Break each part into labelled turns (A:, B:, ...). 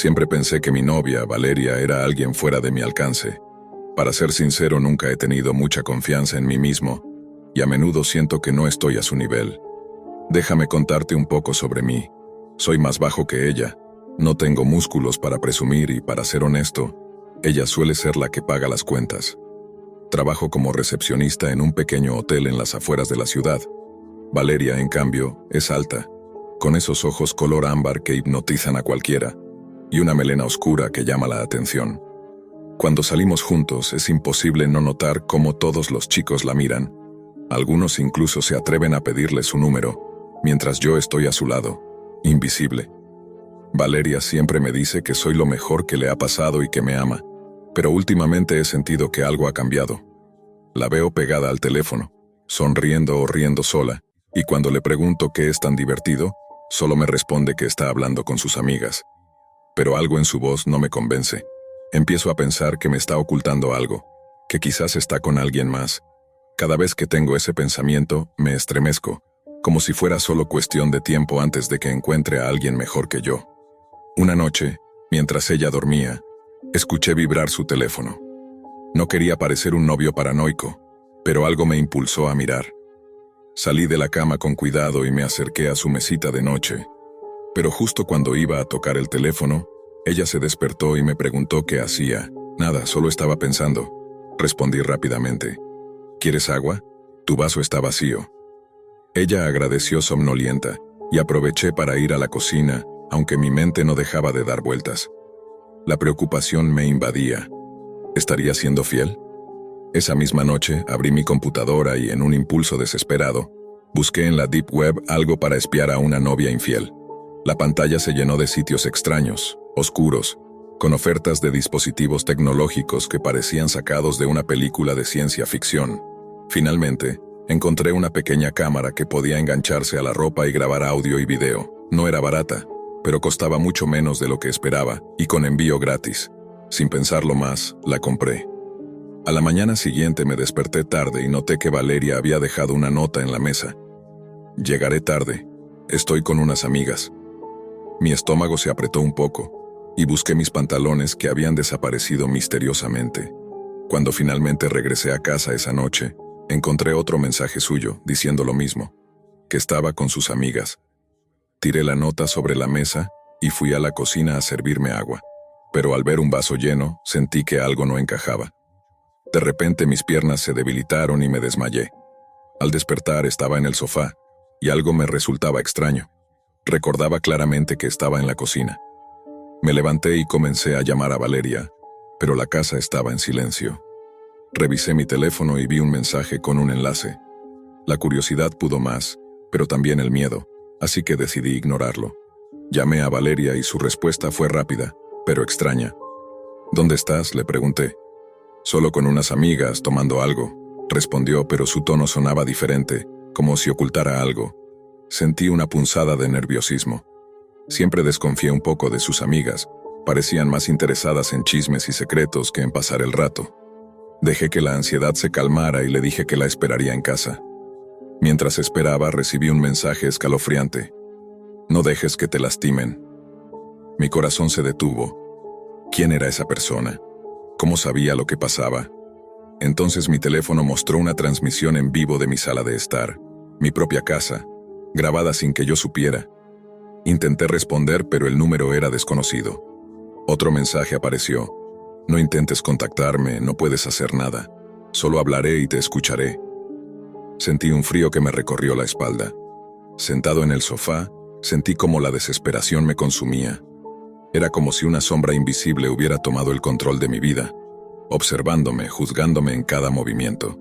A: Siempre pensé que mi novia, Valeria, era alguien fuera de mi alcance. Para ser sincero, nunca he tenido mucha confianza en mí mismo, y a menudo siento que no estoy a su nivel. Déjame contarte un poco sobre mí. Soy más bajo que ella, no tengo músculos para presumir y, para ser honesto, ella suele ser la que paga las cuentas. Trabajo como recepcionista en un pequeño hotel en las afueras de la ciudad. Valeria, en cambio, es alta, con esos ojos color ámbar que hipnotizan a cualquiera, y una melena oscura que llama la atención. Cuando salimos juntos es imposible no notar cómo todos los chicos la miran. Algunos incluso se atreven a pedirle su número, mientras yo estoy a su lado, invisible. Valeria siempre me dice que soy lo mejor que le ha pasado y que me ama, pero últimamente he sentido que algo ha cambiado. La veo pegada al teléfono, sonriendo o riendo sola, y cuando le pregunto qué es tan divertido, solo me responde que está hablando con sus amigas. Pero algo en su voz no me convence. Empiezo a pensar que me está ocultando algo, que quizás está con alguien más. Cada vez que tengo ese pensamiento, me estremezco, como si fuera solo cuestión de tiempo antes de que encuentre a alguien mejor que yo. Una noche, mientras ella dormía, escuché vibrar su teléfono. No quería parecer un novio paranoico, pero algo me impulsó a mirar. Salí de la cama con cuidado y me acerqué a su mesita de noche. Pero justo cuando iba a tocar el teléfono, ella se despertó y me preguntó qué hacía. Nada, solo estaba pensando. Respondí rápidamente. ¿Quieres agua? Tu vaso está vacío. Ella agradeció somnolienta, y aproveché para ir a la cocina, aunque mi mente no dejaba de dar vueltas. La preocupación me invadía. ¿Estaría siendo fiel? Esa misma noche abrí mi computadora y, en un impulso desesperado, busqué en la Deep Web algo para espiar a una novia infiel. La pantalla se llenó de sitios extraños, oscuros, con ofertas de dispositivos tecnológicos que parecían sacados de una película de ciencia ficción. Finalmente, encontré una pequeña cámara que podía engancharse a la ropa y grabar audio y video. No era barata, pero costaba mucho menos de lo que esperaba, y con envío gratis. Sin pensarlo más, la compré. A la mañana siguiente me desperté tarde y noté que Valeria había dejado una nota en la mesa. Llegaré tarde. Estoy con unas amigas. Mi estómago se apretó un poco, y busqué mis pantalones que habían desaparecido misteriosamente. Cuando finalmente regresé a casa esa noche, encontré otro mensaje suyo, diciendo lo mismo, que estaba con sus amigas. Tiré la nota sobre la mesa y fui a la cocina a servirme agua, pero al ver un vaso lleno, sentí que algo no encajaba. De repente mis piernas se debilitaron y me desmayé. Al despertar estaba en el sofá, y algo me resultaba extraño. Recordaba claramente que estaba en la cocina. Me levanté y comencé a llamar a Valeria, pero la casa estaba en silencio. Revisé mi teléfono y vi un mensaje con un enlace. La curiosidad pudo más, pero también el miedo, así que decidí ignorarlo. Llamé a Valeria y su respuesta fue rápida, pero extraña. ¿Dónde estás?, le pregunté. Solo con unas amigas, tomando algo, respondió, pero su tono sonaba diferente, como si ocultara algo. Sentí una punzada de nerviosismo. Siempre desconfié un poco de sus amigas, parecían más interesadas en chismes y secretos que en pasar el rato. Dejé que la ansiedad se calmara y le dije que la esperaría en casa. Mientras esperaba, recibí un mensaje escalofriante. No dejes que te lastimen. Mi corazón se detuvo. ¿Quién era esa persona? ¿Cómo sabía lo que pasaba? Entonces mi teléfono mostró una transmisión en vivo de mi sala de estar, mi propia casa, grabada sin que yo supiera. Intenté responder, pero el número era desconocido. Otro mensaje apareció. No intentes contactarme, no puedes hacer nada. Solo hablaré y te escucharé. Sentí un frío que me recorrió la espalda. Sentado en el sofá, sentí como la desesperación me consumía. Era como si una sombra invisible hubiera tomado el control de mi vida, observándome, juzgándome en cada movimiento.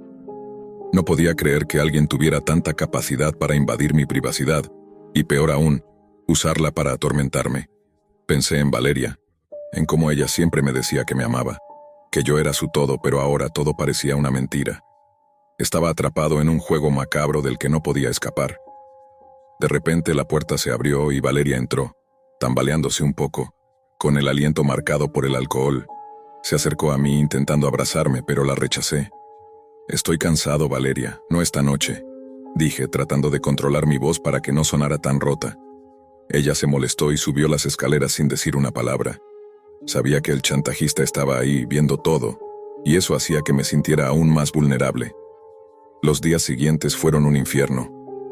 A: No podía creer que alguien tuviera tanta capacidad para invadir mi privacidad, y peor aún, usarla para atormentarme. Pensé en Valeria, en cómo ella siempre me decía que me amaba, que yo era su todo, pero ahora todo parecía una mentira. Estaba atrapado en un juego macabro del que no podía escapar. De repente la puerta se abrió y Valeria entró, tambaleándose un poco, con el aliento marcado por el alcohol. Se acercó a mí intentando abrazarme, pero la rechacé. Estoy cansado, Valeria, no esta noche, dije, tratando de controlar mi voz para que no sonara tan rota. Ella se molestó y subió las escaleras sin decir una palabra. Sabía que el chantajista estaba ahí, viendo todo, y eso hacía que me sintiera aún más vulnerable. Los días siguientes fueron un infierno.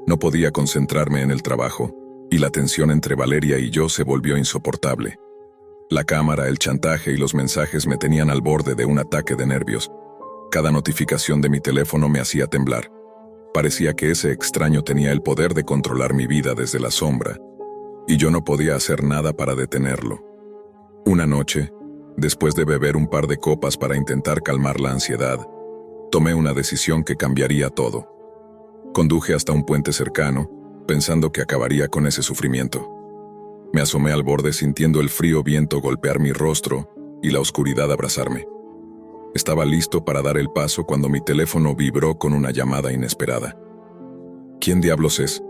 A: No podía concentrarme en el trabajo, y la tensión entre Valeria y yo se volvió insoportable. La cámara, el chantaje y los mensajes me tenían al borde de un ataque de nervios. Cada notificación de mi teléfono me hacía temblar. Parecía que ese extraño tenía el poder de controlar mi vida desde la sombra, y yo no podía hacer nada para detenerlo. Una noche, después de beber un par de copas para intentar calmar la ansiedad, tomé una decisión que cambiaría todo. Conduje hasta un puente cercano, pensando que acabaría con ese sufrimiento. Me asomé al borde sintiendo el frío viento golpear mi rostro y la oscuridad abrazarme. Estaba listo para dar el paso cuando mi teléfono vibró con una llamada inesperada. ¿Quién diablos es?,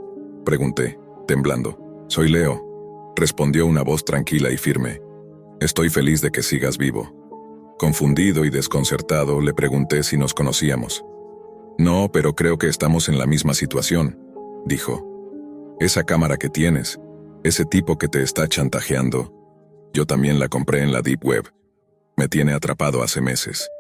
A: pregunté, temblando. «Soy Leo», respondió una voz tranquila y firme. «Estoy feliz de que sigas vivo». Confundido y desconcertado, le pregunté si nos conocíamos. «No, pero creo que estamos en la misma situación», dijo. «Esa cámara que tienes, ese tipo que te está chantajeando, yo también la compré en la Deep Web. Me tiene atrapado hace meses».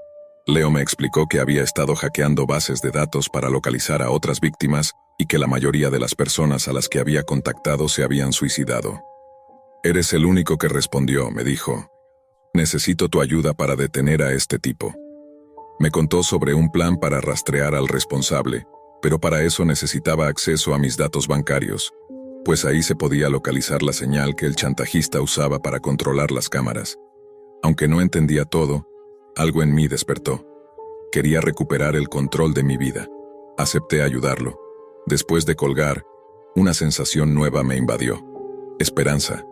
A: Leo me explicó que había estado hackeando bases de datos para localizar a otras víctimas y que la mayoría de las personas a las que había contactado se habían suicidado. «Eres el único que respondió», me dijo. «Necesito tu ayuda para detener a este tipo». Me contó sobre un plan para rastrear al responsable, pero para eso necesitaba acceso a mis datos bancarios, pues ahí se podía localizar la señal que el chantajista usaba para controlar las cámaras. Aunque no entendía todo, algo en mí despertó. Quería recuperar el control de mi vida. Acepté ayudarlo. Después de colgar, una sensación nueva me invadió. Esperanza.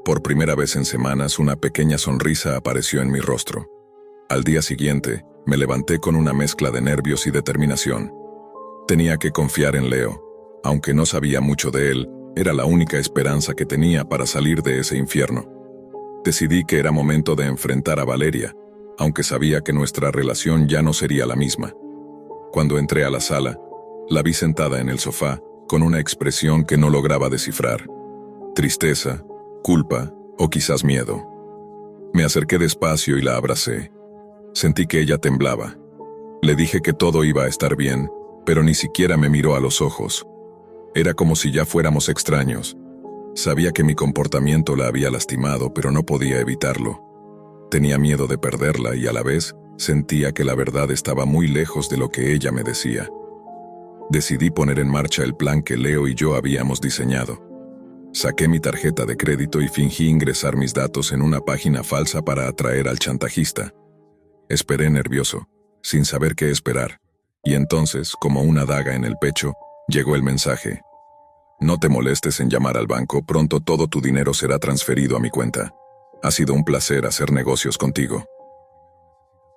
A: Por primera vez en semanas, una pequeña sonrisa apareció en mi rostro. Al día siguiente, me levanté con una mezcla de nervios y determinación. Tenía que confiar en Leo. Aunque no sabía mucho de él, era la única esperanza que tenía para salir de ese infierno. Decidí que era momento de enfrentar a Valeria, aunque sabía que nuestra relación ya no sería la misma. Cuando entré a la sala, la vi sentada en el sofá, con una expresión que no lograba descifrar. Tristeza, culpa o quizás miedo. Me acerqué despacio y la abracé. Sentí que ella temblaba. Le dije que todo iba a estar bien, pero ni siquiera me miró a los ojos. Era como si ya fuéramos extraños. Sabía que mi comportamiento la había lastimado, pero no podía evitarlo. Tenía miedo de perderla y a la vez sentía que la verdad estaba muy lejos de lo que ella me decía. Decidí poner en marcha el plan que Leo y yo habíamos diseñado. Saqué mi tarjeta de crédito y fingí ingresar mis datos en una página falsa para atraer al chantajista. Esperé nervioso, sin saber qué esperar, y entonces, como una daga en el pecho, llegó el mensaje. «No te molestes en llamar al banco, pronto todo tu dinero será transferido a mi cuenta. Ha sido un placer hacer negocios contigo».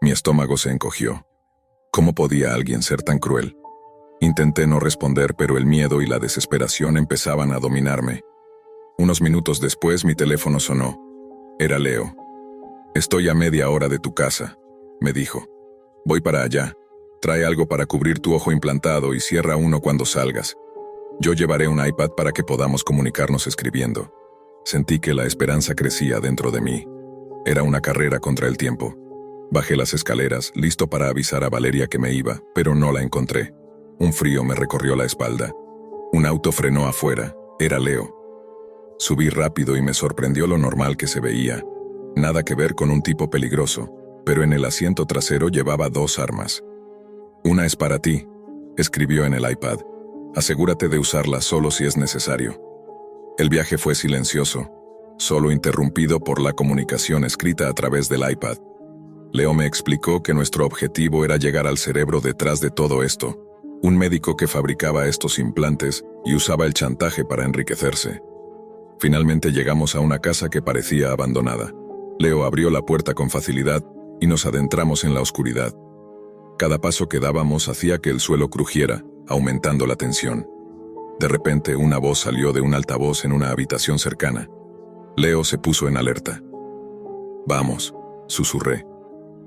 A: Mi estómago se encogió. ¿Cómo podía alguien ser tan cruel? Intenté no responder, pero el miedo y la desesperación empezaban a dominarme. Unos minutos después mi teléfono sonó. Era Leo. «Estoy a media hora de tu casa», me dijo. «Voy para allá. Trae algo para cubrir tu ojo implantado y cierra uno cuando salgas. Yo llevaré un iPad para que podamos comunicarnos escribiendo». Sentí que la esperanza crecía dentro de mí. Era una carrera contra el tiempo. Bajé las escaleras, listo para avisar a Valeria que me iba, pero no la encontré. Un frío me recorrió la espalda. Un auto frenó afuera. Era Leo. Subí rápido y me sorprendió lo normal que se veía. Nada que ver con un tipo peligroso, pero en el asiento trasero llevaba 2 armas. «Una es para ti», escribió en el iPad. «Asegúrate de usarla solo si es necesario». El viaje fue silencioso, solo interrumpido por la comunicación escrita a través del iPad. Leo me explicó que nuestro objetivo era llegar al cerebro detrás de todo esto, un médico que fabricaba estos implantes y usaba el chantaje para enriquecerse. Finalmente llegamos a una casa que parecía abandonada. Leo abrió la puerta con facilidad y nos adentramos en la oscuridad. Cada paso que dábamos hacía que el suelo crujiera, aumentando la tensión. De repente, una voz salió de un altavoz en una habitación cercana. Leo se puso en alerta. «Vamos», susurré.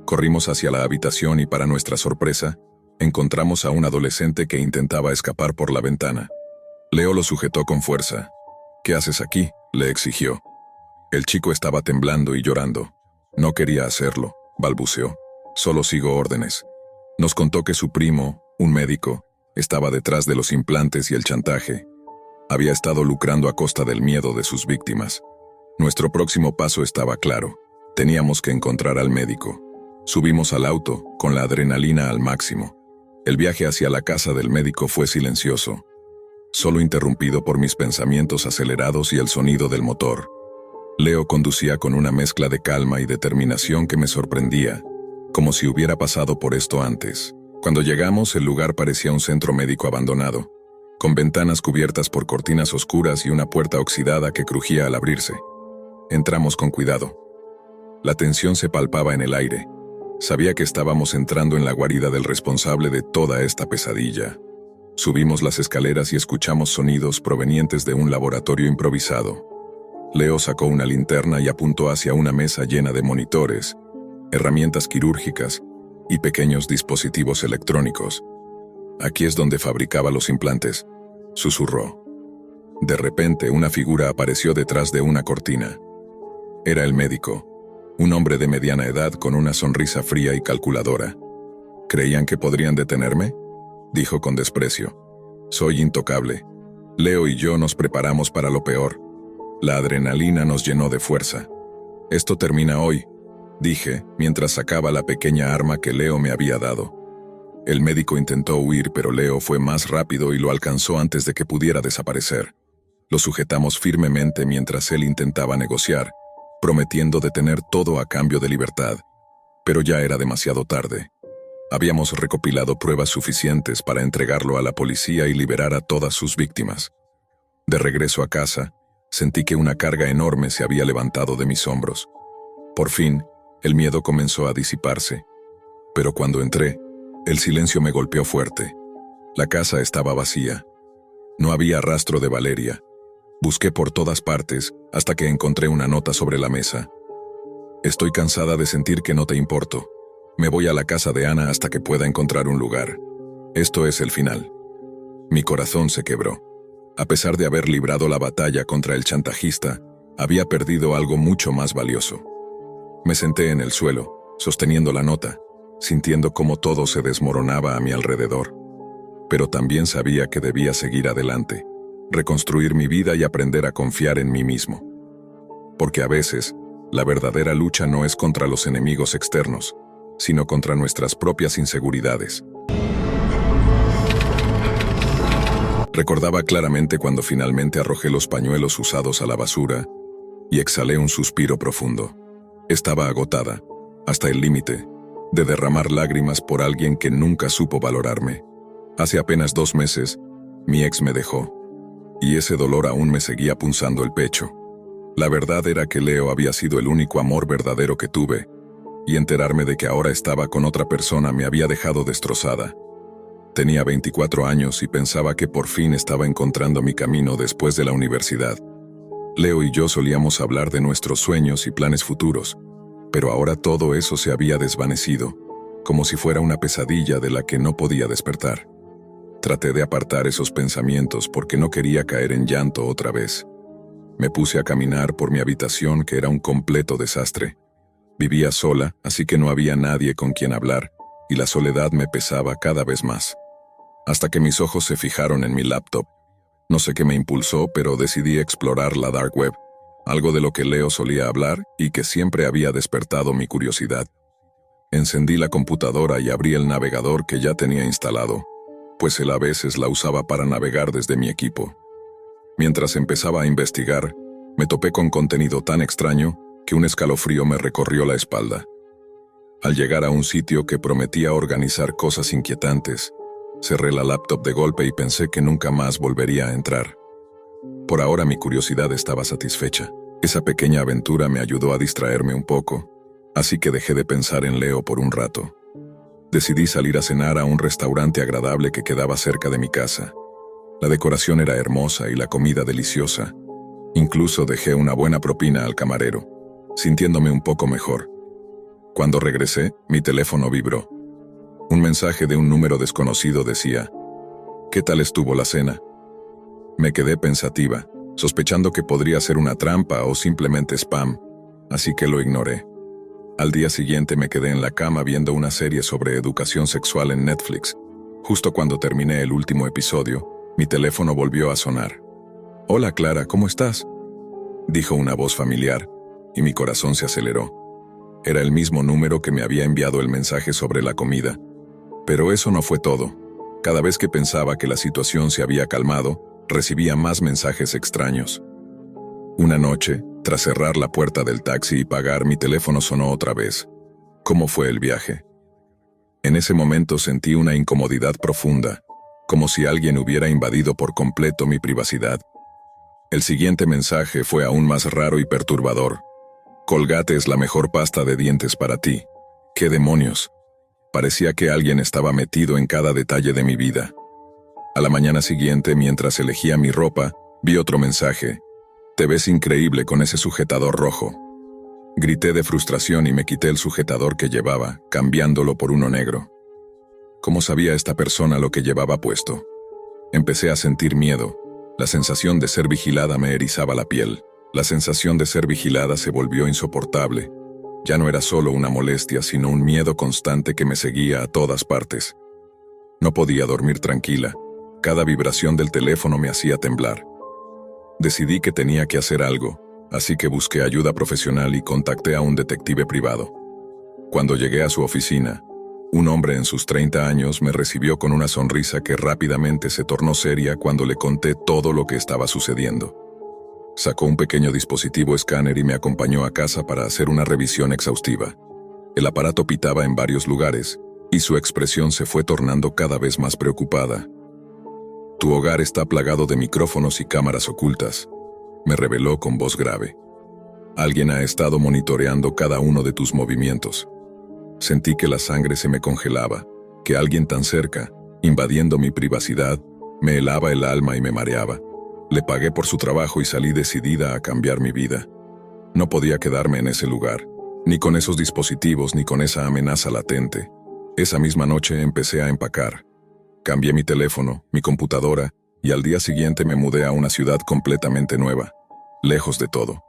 A: Corrimos hacia la habitación y, para nuestra sorpresa, encontramos a un adolescente que intentaba escapar por la ventana. Leo lo sujetó con fuerza. «¿Qué haces aquí?», le exigió. El chico estaba temblando y llorando. No quería hacerlo, balbuceó. Solo sigo órdenes. Nos contó que su primo, un médico, estaba detrás de los implantes y el chantaje. Había estado lucrando a costa del miedo de sus víctimas. Nuestro próximo paso estaba claro. Teníamos que encontrar al médico. Subimos al auto, con la adrenalina al máximo. El viaje hacia la casa del médico fue silencioso, solo interrumpido por mis pensamientos acelerados y el sonido del motor. Leo conducía con una mezcla de calma y determinación que me sorprendía, como si hubiera pasado por esto antes. Cuando llegamos, el lugar parecía un centro médico abandonado, con ventanas cubiertas por cortinas oscuras y una puerta oxidada que crujía al abrirse. Entramos con cuidado. La tensión se palpaba en el aire. Sabía que estábamos entrando en la guarida del responsable de toda esta pesadilla. Subimos las escaleras y escuchamos sonidos provenientes de un laboratorio improvisado. Leo sacó una linterna y apuntó hacia una mesa llena de monitores, herramientas quirúrgicas y pequeños dispositivos electrónicos. Aquí es donde fabricaba los implantes, susurró. De repente, una figura apareció detrás de una cortina. Era el médico, un hombre de mediana edad con una sonrisa fría y calculadora. ¿Creían que podrían detenerme?, dijo con desprecio. Soy intocable. Leo y yo nos preparamos para lo peor. La adrenalina nos llenó de fuerza. Esto termina hoy, dije, mientras sacaba la pequeña arma que Leo me había dado. El médico intentó huir, pero Leo fue más rápido y lo alcanzó antes de que pudiera desaparecer. Lo sujetamos firmemente mientras él intentaba negociar, prometiendo detener todo a cambio de libertad. Pero ya era demasiado tarde. Habíamos recopilado pruebas suficientes para entregarlo a la policía y liberar a todas sus víctimas. De regreso a casa, sentí que una carga enorme se había levantado de mis hombros. Por fin, el miedo comenzó a disiparse. Pero cuando entré, el silencio me golpeó fuerte. La casa estaba vacía. No había rastro de Valeria. Busqué por todas partes hasta que encontré una nota sobre la mesa. Estoy cansada de sentir que no te importo. Me voy a la casa de Ana hasta que pueda encontrar un lugar. Esto es el final. Mi corazón se quebró. A pesar de haber librado la batalla contra el chantajista, había perdido algo mucho más valioso. Me senté en el suelo, sosteniendo la nota, sintiendo cómo todo se desmoronaba a mi alrededor. Pero también sabía que debía seguir adelante, reconstruir mi vida y aprender a confiar en mí mismo. Porque a veces, la verdadera lucha no es contra los enemigos externos, sino contra nuestras propias inseguridades. Recordaba claramente cuando finalmente arrojé los pañuelos usados a la basura y exhalé un suspiro profundo. Estaba agotada, hasta el límite, de derramar lágrimas por alguien que nunca supo valorarme. Hace apenas 2 meses, mi ex me dejó, y ese dolor aún me seguía punzando el pecho. La verdad era que Leo había sido el único amor verdadero que tuve, y enterarme de que ahora estaba con otra persona me había dejado destrozada. Tenía 24 años y pensaba que por fin estaba encontrando mi camino después de la universidad. Leo y yo solíamos hablar de nuestros sueños y planes futuros, pero ahora todo eso se había desvanecido, como si fuera una pesadilla de la que no podía despertar. Traté de apartar esos pensamientos porque no quería caer en llanto otra vez. Me puse a caminar por mi habitación, que era un completo desastre. Vivía sola, así que no había nadie con quien hablar, y la soledad me pesaba cada vez más. Hasta que mis ojos se fijaron en mi laptop. No sé qué me impulsó, pero decidí explorar la dark web, algo de lo que Leo solía hablar y que siempre había despertado mi curiosidad. Encendí la computadora y abrí el navegador que ya tenía instalado, pues él a veces la usaba para navegar desde mi equipo. Mientras empezaba a investigar, me topé con contenido tan extraño que un escalofrío me recorrió la espalda. Al llegar a un sitio que prometía organizar cosas inquietantes, cerré la laptop de golpe y pensé que nunca más volvería a entrar. Por ahora mi curiosidad estaba satisfecha. Esa pequeña aventura me ayudó a distraerme un poco, así que dejé de pensar en Leo por un rato. Decidí salir a cenar a un restaurante agradable que quedaba cerca de mi casa. La decoración era hermosa y la comida deliciosa. Incluso dejé una buena propina al camarero, sintiéndome un poco mejor. Cuando regresé, mi teléfono vibró. Un mensaje de un número desconocido decía: ¿Qué tal estuvo la cena? Me quedé pensativa, sospechando que podría ser una trampa o simplemente spam, así que lo ignoré. Al día siguiente me quedé en la cama viendo una serie sobre educación sexual en Netflix. Justo cuando terminé el último episodio, mi teléfono volvió a sonar. «Hola Clara, ¿cómo estás?», dijo una voz familiar, y mi corazón se aceleró. Era el mismo número que me había enviado el mensaje sobre la comida. Pero eso no fue todo. Cada vez que pensaba que la situación se había calmado, recibía más mensajes extraños. Una noche, tras cerrar la puerta del taxi y pagar, mi teléfono sonó otra vez. ¿Cómo fue el viaje? En ese momento sentí una incomodidad profunda, como si alguien hubiera invadido por completo mi privacidad. El siguiente mensaje fue aún más raro y perturbador. «Colgate es la mejor pasta de dientes para ti». ¿Qué demonios? Parecía que alguien estaba metido en cada detalle de mi vida. A la mañana siguiente, mientras elegía mi ropa, vi otro mensaje. «Te ves increíble con ese sujetador rojo». Grité de frustración y me quité el sujetador que llevaba, cambiándolo por uno negro. ¿Cómo sabía esta persona lo que llevaba puesto? Empecé a sentir miedo. La sensación de ser vigilada me erizaba la piel. La sensación de ser vigilada se volvió insoportable. Ya no era solo una molestia, sino un miedo constante que me seguía a todas partes. No podía dormir tranquila. Cada vibración del teléfono me hacía temblar. Decidí que tenía que hacer algo, así que busqué ayuda profesional y contacté a un detective privado. Cuando llegué a su oficina, un hombre en sus 30 años me recibió con una sonrisa que rápidamente se tornó seria cuando le conté todo lo que estaba sucediendo. Sacó un pequeño dispositivo escáner y me acompañó a casa para hacer una revisión exhaustiva. El aparato pitaba en varios lugares, y su expresión se fue tornando cada vez más preocupada. «Tu hogar está plagado de micrófonos y cámaras ocultas», me reveló con voz grave. «Alguien ha estado monitoreando cada uno de tus movimientos». Sentí que la sangre se me congelaba, que alguien tan cerca, invadiendo mi privacidad, me helaba el alma y me mareaba. Le pagué por su trabajo y salí decidida a cambiar mi vida. No podía quedarme en ese lugar, ni con esos dispositivos ni con esa amenaza latente. Esa misma noche empecé a empacar. Cambié mi teléfono, mi computadora, y al día siguiente me mudé a una ciudad completamente nueva, lejos de todo.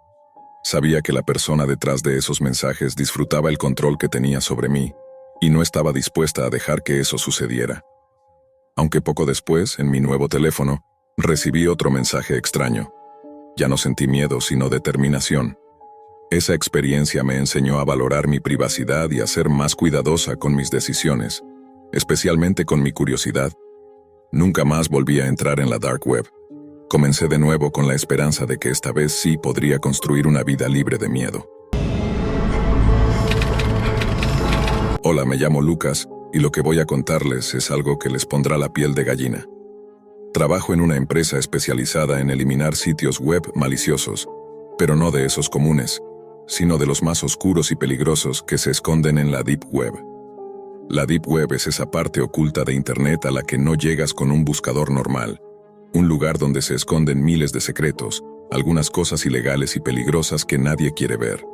A: Sabía que la persona detrás de esos mensajes disfrutaba el control que tenía sobre mí, y no estaba dispuesta a dejar que eso sucediera. Aunque poco después, en mi nuevo teléfono, recibí otro mensaje extraño. Ya no sentí miedo, sino determinación. Esa experiencia me enseñó a valorar mi privacidad y a ser más cuidadosa con mis decisiones, especialmente con mi curiosidad. Nunca más volví a entrar en la dark web. Comencé de nuevo con la esperanza de que esta vez sí podría construir una vida libre de miedo. Hola, me llamo Lucas, y lo que voy a contarles es algo que les pondrá la piel de gallina. Trabajo en una empresa especializada en eliminar sitios web maliciosos, pero no de esos comunes, sino de los más oscuros y peligrosos que se esconden en la Deep Web. La Deep Web es esa parte oculta de Internet a la que no llegas con un buscador normal, un lugar donde se esconden miles de secretos, algunas cosas ilegales y peligrosas que nadie quiere ver.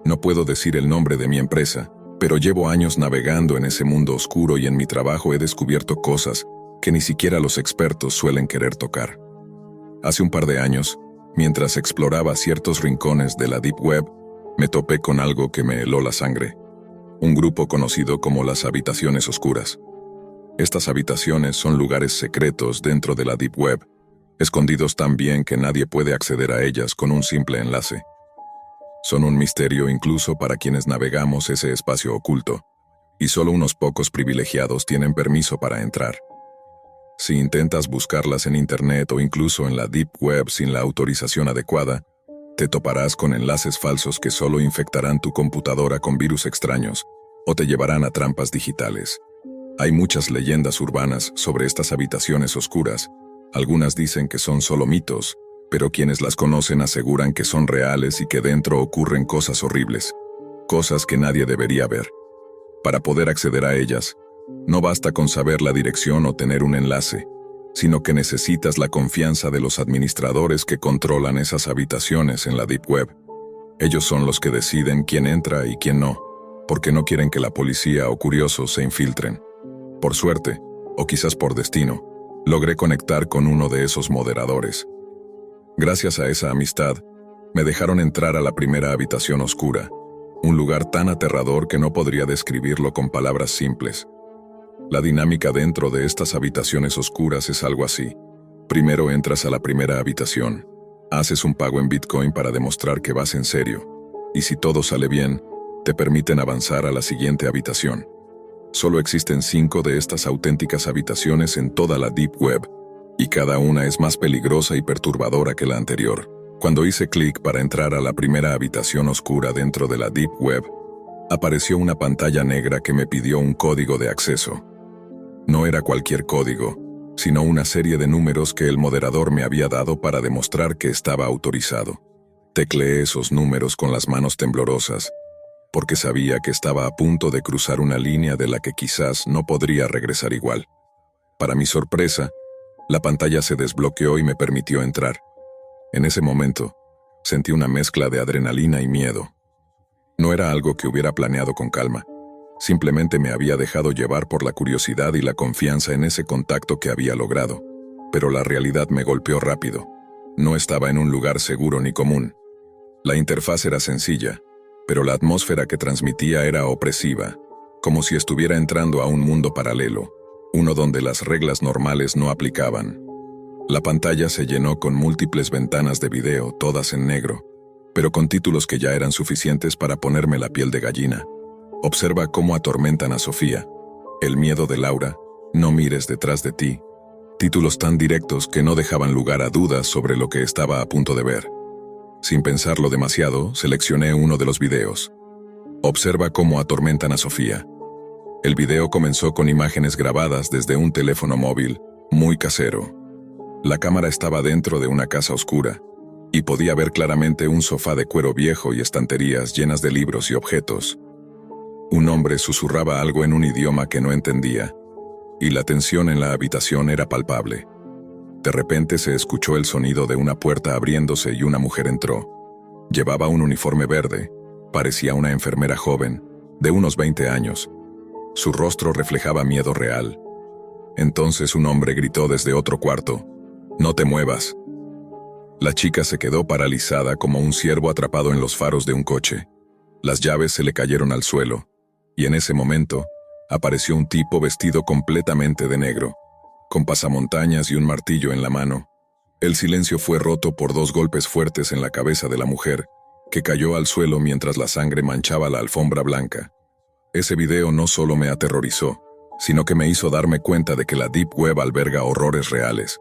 A: No puedo decir el nombre de mi empresa, pero llevo años navegando en ese mundo oscuro y en mi trabajo he descubierto cosas que ni siquiera los expertos suelen querer tocar. Hace un par de años, mientras exploraba ciertos rincones de la Deep Web, me topé con algo que me heló la sangre. Un grupo conocido como las habitaciones oscuras. Estas habitaciones son lugares secretos dentro de la Deep Web, escondidos tan bien que nadie puede acceder a ellas con un simple enlace. Son un misterio incluso para quienes navegamos ese espacio oculto, y solo unos pocos privilegiados tienen permiso para entrar. Si intentas buscarlas en Internet o incluso en la Deep Web sin la autorización adecuada, te toparás con enlaces falsos que solo infectarán tu computadora con virus extraños o te llevarán a trampas digitales. Hay muchas leyendas urbanas sobre estas habitaciones oscuras. Algunas dicen que son solo mitos, pero quienes las conocen aseguran que son reales y que dentro ocurren cosas horribles, cosas que nadie debería ver. Para poder acceder a ellas, no basta con saber la dirección o tener un enlace, sino que necesitas la confianza de los administradores que controlan esas habitaciones en la Deep Web. Ellos son los que deciden quién entra y quién no, porque no quieren que la policía o curiosos se infiltren. Por suerte, o quizás por destino, logré conectar con uno de esos moderadores. Gracias a esa amistad, me dejaron entrar a la primera habitación oscura, un lugar tan aterrador que no podría describirlo con palabras simples. La dinámica dentro de estas habitaciones oscuras es algo así. Primero entras a la primera habitación, haces un pago en Bitcoin para demostrar que vas en serio, y si todo sale bien, te permiten avanzar a la siguiente habitación. Solo existen 5 de estas auténticas habitaciones en toda la Deep Web, y cada una es más peligrosa y perturbadora que la anterior. Cuando hice clic para entrar a la primera habitación oscura dentro de la Deep Web, apareció una pantalla negra que me pidió un código de acceso. No era cualquier código, sino una serie de números que el moderador me había dado para demostrar que estaba autorizado. Tecleé esos números con las manos temblorosas, porque sabía que estaba a punto de cruzar una línea de la que quizás no podría regresar igual. Para mi sorpresa, la pantalla se desbloqueó y me permitió entrar. En ese momento, sentí una mezcla de adrenalina y miedo. No era algo que hubiera planeado con calma. Simplemente me había dejado llevar por la curiosidad y la confianza en ese contacto que había logrado. Pero la realidad me golpeó rápido. No estaba en un lugar seguro ni común. La interfaz era sencilla, pero la atmósfera que transmitía era opresiva, como si estuviera entrando a un mundo paralelo, uno donde las reglas normales no aplicaban. La pantalla se llenó con múltiples ventanas de video, todas en negro, pero con títulos que ya eran suficientes para ponerme la piel de gallina. Observa cómo atormentan a Sofía. El miedo de Laura, no mires detrás de ti. Títulos tan directos que no dejaban lugar a dudas sobre lo que estaba a punto de ver. Sin pensarlo demasiado, seleccioné uno de los videos. Observa cómo atormentan a Sofía. El video comenzó con imágenes grabadas desde un teléfono móvil, muy casero. La cámara estaba dentro de una casa oscura, y podía ver claramente un sofá de cuero viejo y estanterías llenas de libros y objetos. Un hombre susurraba algo en un idioma que no entendía, y la tensión en la habitación era palpable. De repente se escuchó el sonido de una puerta abriéndose y una mujer entró. Llevaba un uniforme verde, parecía una enfermera joven, de unos 20 años. Su rostro reflejaba miedo real. Entonces un hombre gritó desde otro cuarto: «No te muevas». La chica se quedó paralizada como un ciervo atrapado en los faros de un coche. Las llaves se le cayeron al suelo, y en ese momento apareció un tipo vestido completamente de negro, con pasamontañas y un martillo en la mano. El silencio fue roto por 2 golpes fuertes en la cabeza de la mujer, que cayó al suelo mientras la sangre manchaba la alfombra blanca. Ese video no solo me aterrorizó, sino que me hizo darme cuenta de que la Deep Web alberga horrores reales,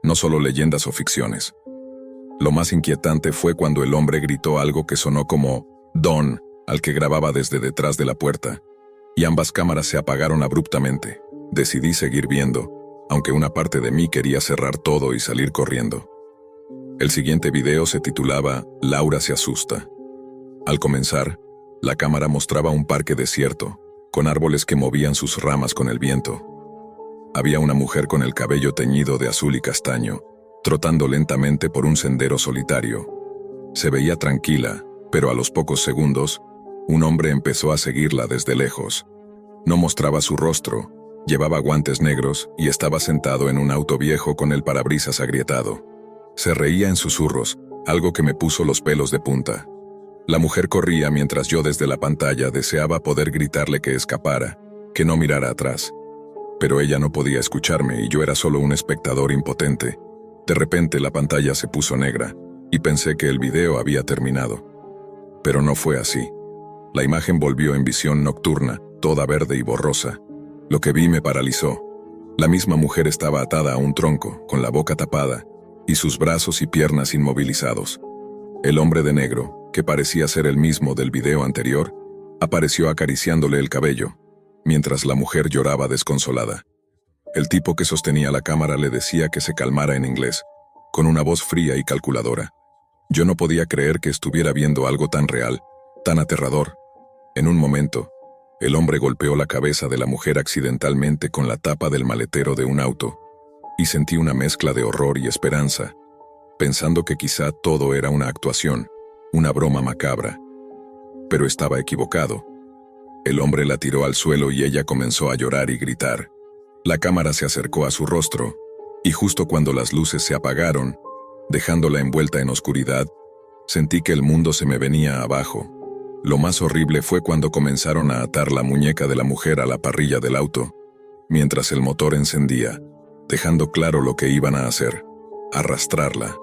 A: no solo leyendas o ficciones. Lo más inquietante fue cuando el hombre gritó algo que sonó como «Don», al que grababa desde detrás de la puerta, y ambas cámaras se apagaron abruptamente. Decidí seguir viendo, aunque una parte de mí quería cerrar todo y salir corriendo. El siguiente video se titulaba «Laura se asusta». Al comenzar, la cámara mostraba un parque desierto, con árboles que movían sus ramas con el viento. Había una mujer con el cabello teñido de azul y castaño, trotando lentamente por un sendero solitario. Se veía tranquila, pero a los pocos segundos, un hombre empezó a seguirla desde lejos. No mostraba su rostro, llevaba guantes negros y estaba sentado en un auto viejo con el parabrisas agrietado. Se reía en susurros, algo que me puso los pelos de punta. La mujer corría mientras yo desde la pantalla deseaba poder gritarle que escapara, que no mirara atrás. Pero ella no podía escucharme y yo era solo un espectador impotente. De repente la pantalla se puso negra, y pensé que el video había terminado. Pero no fue así. La imagen volvió en visión nocturna, toda verde y borrosa. Lo que vi me paralizó. La misma mujer estaba atada a un tronco, con la boca tapada, y sus brazos y piernas inmovilizados. El hombre de negro, que parecía ser el mismo del video anterior, apareció acariciándole el cabello, mientras la mujer lloraba desconsolada. El tipo que sostenía la cámara le decía que se calmara en inglés, con una voz fría y calculadora. Yo no podía creer que estuviera viendo algo tan real, tan aterrador. En un momento, el hombre golpeó la cabeza de la mujer accidentalmente con la tapa del maletero de un auto, y sentí una mezcla de horror y esperanza, pensando que quizá todo era una actuación, una broma macabra. Pero estaba equivocado. El hombre la tiró al suelo y ella comenzó a llorar y gritar. La cámara se acercó a su rostro, y justo cuando las luces se apagaron, Dejándola envuelta en oscuridad, sentí que el mundo se me venía abajo. Lo más horrible fue cuando comenzaron a atar la muñeca de la mujer a la parrilla del auto, mientras el motor encendía, dejando claro lo que iban a hacer: arrastrarla.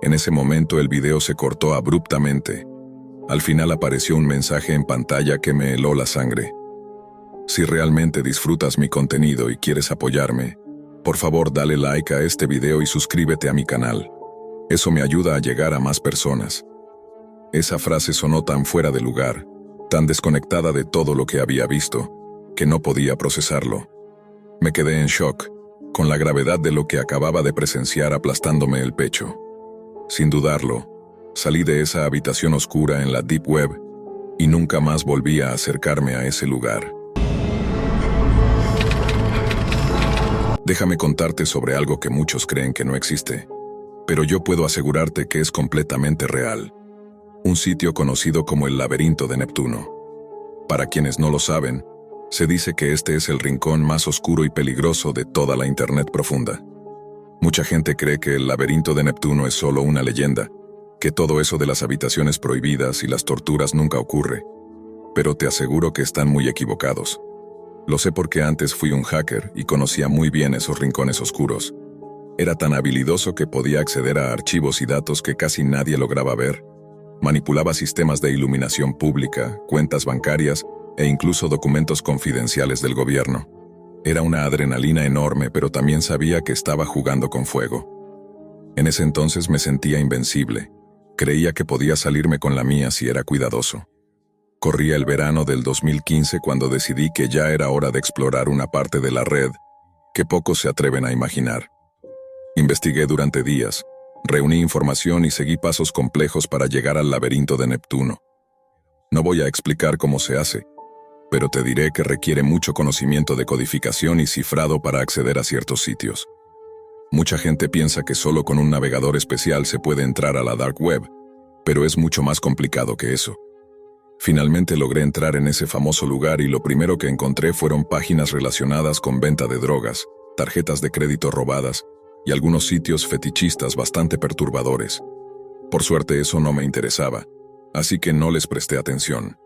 A: En ese momento el video se cortó abruptamente. Al final apareció un mensaje en pantalla que me heló la sangre. Si realmente disfrutas mi contenido y quieres apoyarme, por favor dale like a este video y suscríbete a mi canal. Eso me ayuda a llegar a más personas. Esa frase sonó tan fuera de lugar, tan desconectada de todo lo que había visto, que no podía procesarlo. Me quedé en shock, con la gravedad de lo que acababa de presenciar aplastándome el pecho. Sin dudarlo, salí de esa habitación oscura en la Deep Web y nunca más volví a acercarme a ese lugar. Déjame contarte sobre algo que muchos creen que no existe, pero yo puedo asegurarte que es completamente real. Un sitio conocido como el Laberinto de Neptuno. Para quienes no lo saben, se dice que este es el rincón más oscuro y peligroso de toda la Internet profunda. Mucha gente cree que el Laberinto de Neptuno es solo una leyenda, que todo eso de las habitaciones prohibidas y las torturas nunca ocurre. Pero te aseguro que están muy equivocados. Lo sé porque antes fui un hacker y conocía muy bien esos rincones oscuros. Era tan habilidoso que podía acceder a archivos y datos que casi nadie lograba ver. Manipulaba sistemas de iluminación pública, cuentas bancarias e incluso documentos confidenciales del gobierno. Era una adrenalina enorme, pero también sabía que estaba jugando con fuego. En ese entonces me sentía invencible. Creía que podía salirme con la mía si era cuidadoso. Corría el verano del 2015 cuando decidí que ya era hora de explorar una parte de la red que pocos se atreven a imaginar. Investigué durante días, reuní información y seguí pasos complejos para llegar al Laberinto de Neptuno. No voy a explicar cómo se hace, pero te diré que requiere mucho conocimiento de codificación y cifrado para acceder a ciertos sitios. Mucha gente piensa que solo con un navegador especial se puede entrar a la Dark Web, pero es mucho más complicado que eso. Finalmente logré entrar en ese famoso lugar y lo primero que encontré fueron páginas relacionadas con venta de drogas, tarjetas de crédito robadas y algunos sitios fetichistas bastante perturbadores. Por suerte eso no me interesaba, así que no les presté atención.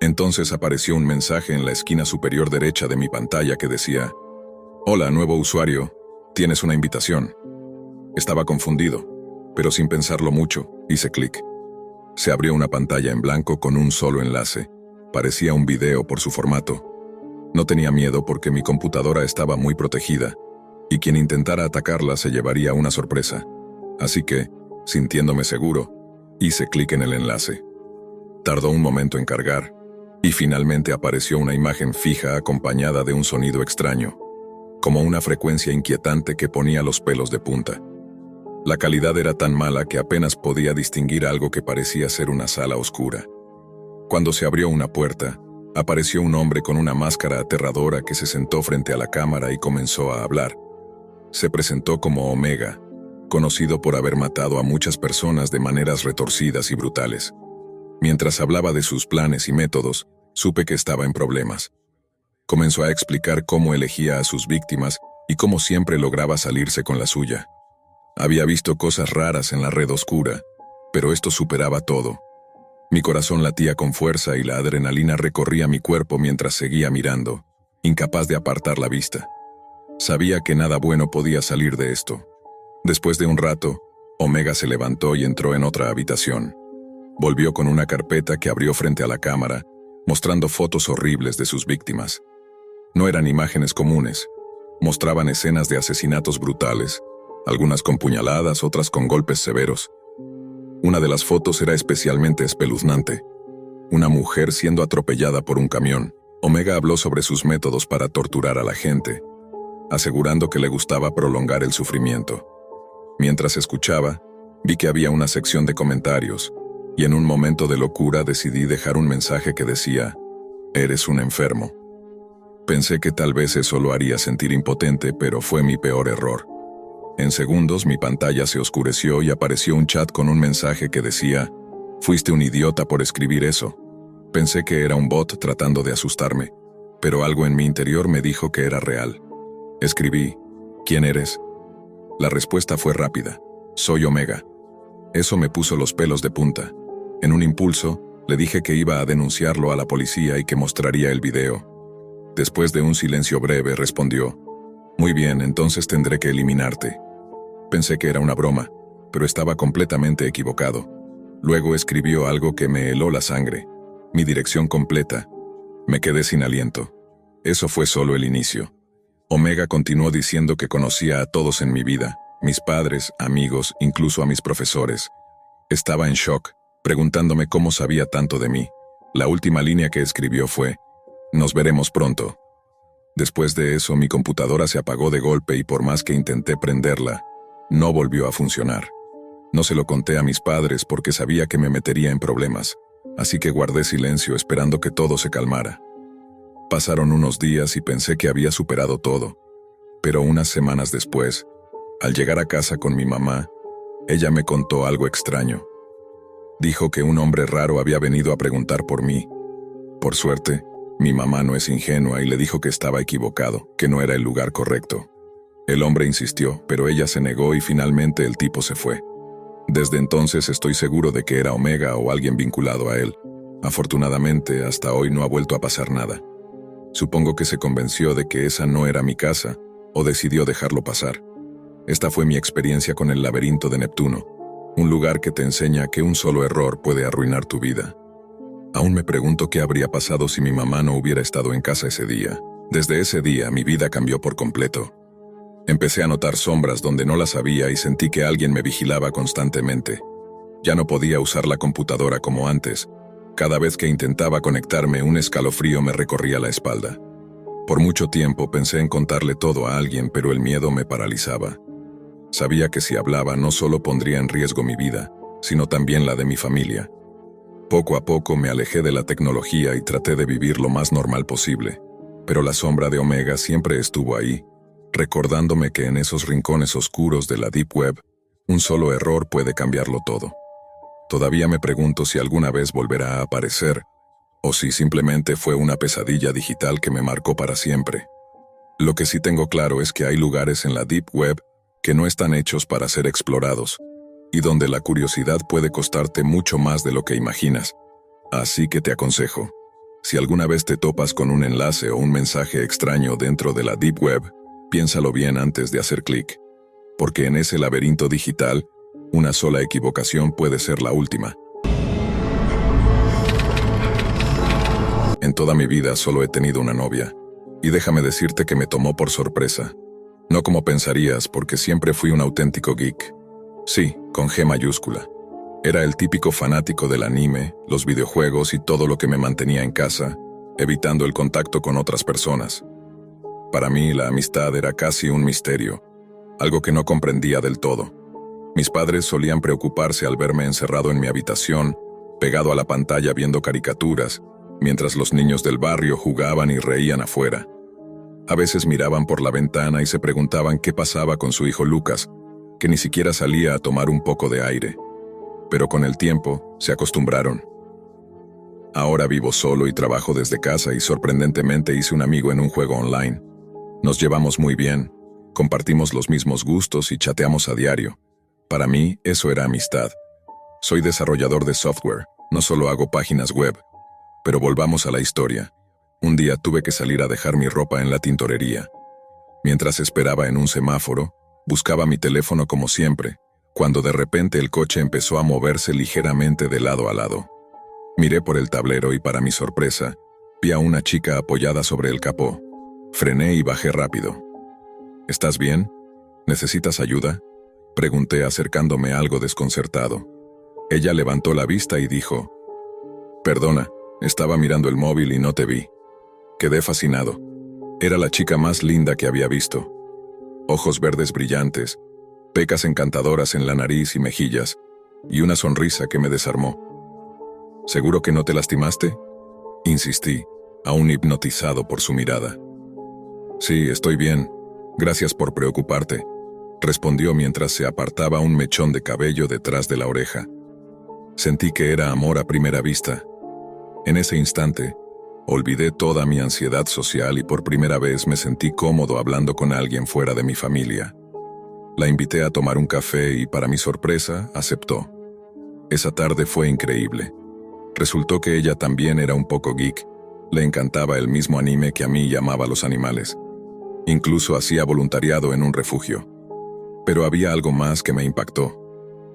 A: Entonces apareció un mensaje en la esquina superior derecha de mi pantalla que decía: «Hola, nuevo usuario, tienes una invitación». Estaba confundido, pero sin pensarlo mucho, hice clic. Se abrió una pantalla en blanco con un solo enlace. Parecía un video por su formato. No tenía miedo porque mi computadora estaba muy protegida, y quien intentara atacarla se llevaría una sorpresa. Así que, sintiéndome seguro, hice clic en el enlace. Tardó un momento en cargar, y finalmente apareció una imagen fija acompañada de un sonido extraño, como una frecuencia inquietante que ponía los pelos de punta. La calidad era tan mala que apenas podía distinguir algo que parecía ser una sala oscura. Cuando se abrió una puerta, apareció un hombre con una máscara aterradora que se sentó frente a la cámara y comenzó a hablar. Se presentó como Omega, conocido por haber matado a muchas personas de maneras retorcidas y brutales. Mientras hablaba de sus planes y métodos, supe que estaba en problemas. Comenzó a explicar cómo elegía a sus víctimas y cómo siempre lograba salirse con la suya. Había visto cosas raras en la red oscura, pero esto superaba todo. Mi corazón latía con fuerza y la adrenalina recorría mi cuerpo mientras seguía mirando, incapaz de apartar la vista. Sabía que nada bueno podía salir de esto. Después de un rato, Omega se levantó y entró en otra habitación. Volvió con una carpeta que abrió frente a la cámara, mostrando fotos horribles de sus víctimas. No eran imágenes comunes. Mostraban escenas de asesinatos brutales, algunas con puñaladas, otras con golpes severos. Una de las fotos era especialmente espeluznante. Una mujer siendo atropellada por un camión. Omega habló sobre sus métodos para torturar a la gente, asegurando que le gustaba prolongar el sufrimiento. Mientras escuchaba, vi que había una sección de comentarios, y en un momento de locura decidí dejar un mensaje que decía: «Eres un enfermo». Pensé que tal vez eso lo haría sentir impotente, pero fue mi peor error. En segundos mi pantalla se oscureció y apareció un chat con un mensaje que decía: «Fuiste un idiota por escribir eso». Pensé que era un bot tratando de asustarme, pero algo en mi interior me dijo que era real. Escribí: «¿Quién eres?». La respuesta fue rápida: Soy Omega. Eso me puso los pelos de punta. En un impulso, le dije que iba a denunciarlo a la policía y que mostraría el video. Después de un silencio breve, respondió: «Muy bien, entonces tendré que eliminarte». Pensé que era una broma, pero estaba completamente equivocado. Luego escribió algo que me heló la sangre. Mi dirección completa. Me quedé sin aliento. Eso fue solo el inicio. Omega continuó diciendo que conocía a todos en mi vida, mis padres, amigos, incluso a mis profesores. Estaba en shock, preguntándome cómo sabía tanto de mí. La última línea que escribió fue: «Nos veremos pronto». Después de eso, mi computadora se apagó de golpe y por más que intenté prenderla, no volvió a funcionar. No se lo conté a mis padres porque sabía que me metería en problemas, así que guardé silencio esperando que todo se calmara. Pasaron unos días y pensé que había superado todo, pero unas semanas después, al llegar a casa con mi mamá, ella me contó algo extraño. Dijo que un hombre raro había venido a preguntar por mí. Por suerte, mi mamá no es ingenua y le dijo que estaba equivocado, que no era el lugar correcto. El hombre insistió, pero ella se negó y finalmente el tipo se fue. Desde entonces estoy seguro de que era Omega o alguien vinculado a él. Afortunadamente, hasta hoy no ha vuelto a pasar nada. Supongo que se convenció de que esa no era mi casa, o decidió dejarlo pasar. Esta fue mi experiencia con el laberinto de Neptuno, un lugar que te enseña que un solo error puede arruinar tu vida. Aún me pregunto qué habría pasado si mi mamá no hubiera estado en casa ese día. Desde ese día mi vida cambió por completo. Empecé a notar sombras donde no las había y sentí que alguien me vigilaba constantemente. Ya no podía usar la computadora como antes. Cada vez que intentaba conectarme, un escalofrío me recorría la espalda. Por mucho tiempo pensé en contarle todo a alguien, pero el miedo me paralizaba. Sabía que si hablaba no solo pondría en riesgo mi vida, sino también la de mi familia. Poco a poco me alejé de la tecnología y traté de vivir lo más normal posible, pero la sombra de Omega siempre estuvo ahí, recordándome que en esos rincones oscuros de la Deep Web, un solo error puede cambiarlo todo. Todavía me pregunto si alguna vez volverá a aparecer, o si simplemente fue una pesadilla digital que me marcó para siempre. Lo que sí tengo claro es que hay lugares en la Deep Web que no están hechos para ser explorados, y donde la curiosidad puede costarte mucho más de lo que imaginas. Así que te aconsejo, si alguna vez te topas con un enlace o un mensaje extraño dentro de la Deep Web, piénsalo bien antes de hacer clic, porque en ese laberinto digital, una sola equivocación puede ser la última. En toda mi vida solo he tenido una novia, y déjame decirte que me tomó por sorpresa. No como pensarías, porque siempre fui un auténtico geek. Sí, con G mayúscula. Era el típico fanático del anime, los videojuegos y todo lo que me mantenía en casa, evitando el contacto con otras personas. Para mí, la amistad era casi un misterio, algo que no comprendía del todo. Mis padres solían preocuparse al verme encerrado en mi habitación, pegado a la pantalla viendo caricaturas, mientras los niños del barrio jugaban y reían afuera. A veces miraban por la ventana y se preguntaban qué pasaba con su hijo Lucas, que ni siquiera salía a tomar un poco de aire. Pero con el tiempo, se acostumbraron. Ahora vivo solo y trabajo desde casa y sorprendentemente hice un amigo en un juego online. Nos llevamos muy bien, compartimos los mismos gustos y chateamos a diario. Para mí, eso era amistad. Soy desarrollador de software, no solo hago páginas web. Pero volvamos a la historia. Un día tuve que salir a dejar mi ropa en la tintorería. Mientras esperaba en un semáforo, buscaba mi teléfono como siempre, cuando de repente el coche empezó a moverse ligeramente de lado a lado. Miré por el tablero y para mi sorpresa, vi a una chica apoyada sobre el capó. Frené y bajé rápido. ¿Estás bien? ¿Necesitas ayuda?, pregunté acercándome algo desconcertado. Ella levantó la vista y dijo: «Perdona, estaba mirando el móvil y no te vi». Quedé fascinado. Era la chica más linda que había visto. Ojos verdes brillantes, pecas encantadoras en la nariz y mejillas, y una sonrisa que me desarmó. ¿Seguro que no te lastimaste?, insistí, aún hipnotizado por su mirada. «Sí, estoy bien. Gracias por preocuparte», respondió mientras se apartaba un mechón de cabello detrás de la oreja. Sentí que era amor a primera vista. En ese instante, olvidé toda mi ansiedad social y por primera vez me sentí cómodo hablando con alguien fuera de mi familia. La invité a tomar un café y, para mi sorpresa, aceptó. Esa tarde fue increíble. Resultó que ella también era un poco geek. Le encantaba el mismo anime que a mí y amaba los animales. Incluso hacía voluntariado en un refugio. Pero había algo más que me impactó.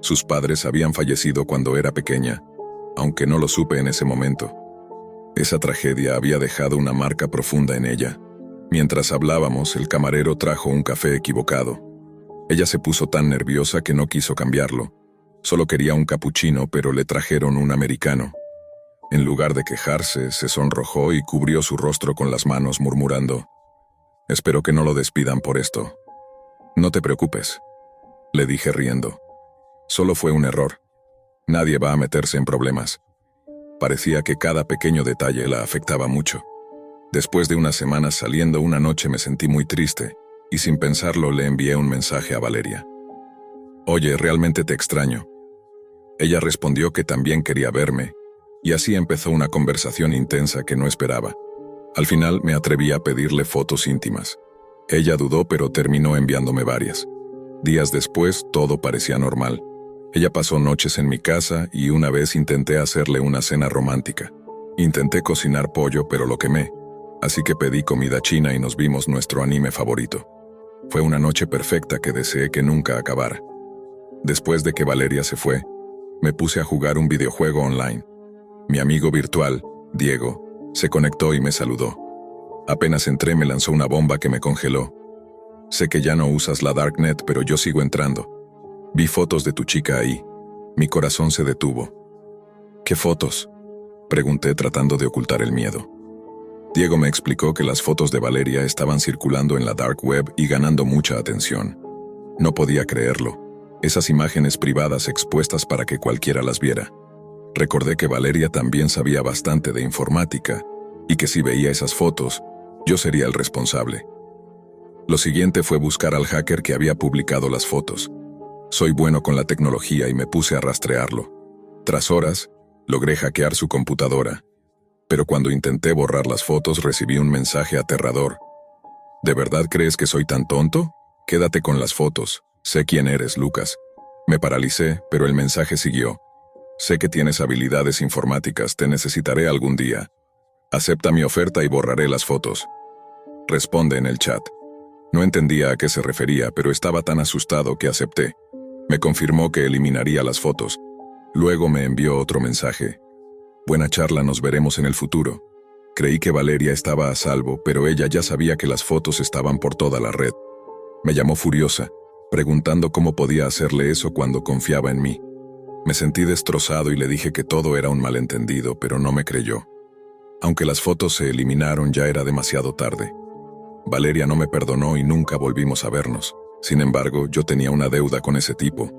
A: Sus padres habían fallecido cuando era pequeña, aunque no lo supe en ese momento. Esa tragedia había dejado una marca profunda en ella. Mientras hablábamos, el camarero trajo un café equivocado. Ella se puso tan nerviosa que no quiso cambiarlo. Solo quería un capuchino, pero le trajeron un americano. En lugar de quejarse, se sonrojó y cubrió su rostro con las manos, murmurando: «Espero que no lo despidan por esto». «No te preocupes», le dije riendo. «Solo fue un error. Nadie va a meterse en problemas». Parecía que cada pequeño detalle la afectaba mucho. Después de unas semanas saliendo una noche me sentí muy triste, y sin pensarlo le envié un mensaje a Valeria. «Oye, realmente te extraño». Ella respondió que también quería verme, y así empezó una conversación intensa que no esperaba. Al final me atreví a pedirle fotos íntimas. Ella dudó, pero terminó enviándome varias. Días después, todo parecía normal. Ella pasó noches en mi casa y una vez intenté hacerle una cena romántica. Intenté cocinar pollo, pero lo quemé, así que pedí comida china y nos vimos nuestro anime favorito. Fue una noche perfecta que deseé que nunca acabara. Después de que Valeria se fue, me puse a jugar un videojuego online. Mi amigo virtual, Diego, se conectó y me saludó. Apenas entré me lanzó una bomba que me congeló. «Sé que ya no usas la Darknet, pero yo sigo entrando. Vi fotos de tu chica ahí». Mi corazón se detuvo. «¿Qué fotos?», pregunté tratando de ocultar el miedo. Diego me explicó que las fotos de Valeria estaban circulando en la dark web y ganando mucha atención. No podía creerlo. Esas imágenes privadas expuestas para que cualquiera las viera. Recordé que Valeria también sabía bastante de informática y que si veía esas fotos, yo sería el responsable. Lo siguiente fue buscar al hacker que había publicado las fotos. Soy bueno con la tecnología y me puse a rastrearlo. Tras horas, logré hackear su computadora. Pero cuando intenté borrar las fotos recibí un mensaje aterrador. «¿De verdad crees que soy tan tonto? Quédate con las fotos. Sé quién eres, Lucas». Me paralicé, pero el mensaje siguió. «Sé que tienes habilidades informáticas, te necesitaré algún día. Acepta mi oferta y borraré las fotos. Responde en el chat». No entendía a qué se refería, pero estaba tan asustado que acepté. Me confirmó que eliminaría las fotos. Luego me envió otro mensaje. «Buena charla, nos veremos en el futuro». Creí que Valeria estaba a salvo, pero ella ya sabía que las fotos estaban por toda la red. Me llamó furiosa, preguntando cómo podía hacerle eso cuando confiaba en mí. Me sentí destrozado y le dije que todo era un malentendido, pero no me creyó. Aunque las fotos se eliminaron, ya era demasiado tarde. Valeria no me perdonó y nunca volvimos a vernos. Sin embargo, yo tenía una deuda con ese tipo.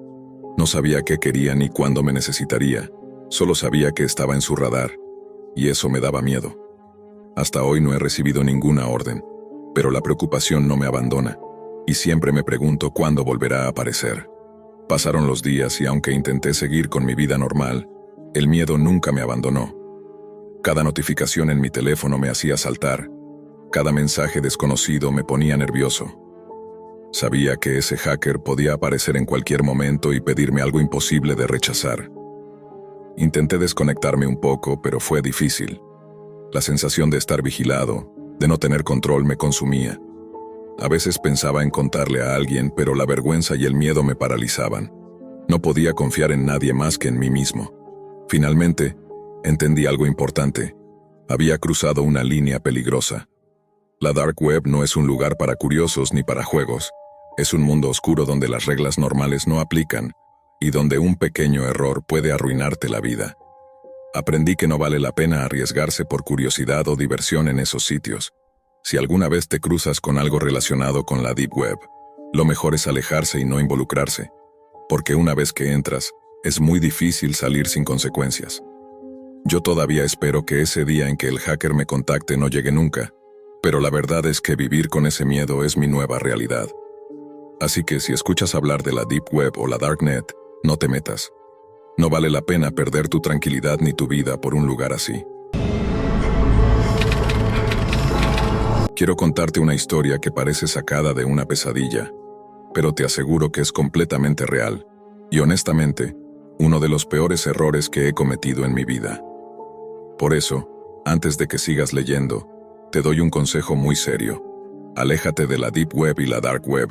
A: No sabía qué quería ni cuándo me necesitaría. Solo sabía que estaba en su radar, y eso me daba miedo. Hasta hoy no he recibido ninguna orden, pero la preocupación no me abandona, y siempre me pregunto cuándo volverá a aparecer. Pasaron los días y aunque intenté seguir con mi vida normal, el miedo nunca me abandonó. Cada notificación en mi teléfono me hacía saltar. Cada mensaje desconocido me ponía nervioso. Sabía que ese hacker podía aparecer en cualquier momento y pedirme algo imposible de rechazar. Intenté desconectarme un poco, pero fue difícil. La sensación de estar vigilado, de no tener control, me consumía. A veces pensaba en contarle a alguien, pero la vergüenza y el miedo me paralizaban. No podía confiar en nadie más que en mí mismo. Finalmente, entendí algo importante. Había cruzado una línea peligrosa. La dark web no es un lugar para curiosos ni para juegos. Es un mundo oscuro donde las reglas normales no aplican y donde un pequeño error puede arruinarte la vida. Aprendí que no vale la pena arriesgarse por curiosidad o diversión en esos sitios. Si alguna vez te cruzas con algo relacionado con la Deep Web, lo mejor es alejarse y no involucrarse, porque una vez que entras, es muy difícil salir sin consecuencias. Yo todavía espero que ese día en que el hacker me contacte no llegue nunca, pero la verdad es que vivir con ese miedo es mi nueva realidad. Así que si escuchas hablar de la Deep Web o la Darknet, no te metas. No vale la pena perder tu tranquilidad ni tu vida por un lugar así. Quiero contarte una historia que parece sacada de una pesadilla, pero te aseguro que es completamente real. Y honestamente, uno de los peores errores que he cometido en mi vida. Por eso, antes de que sigas leyendo, te doy un consejo muy serio. Aléjate de la Deep Web y la Dark Web.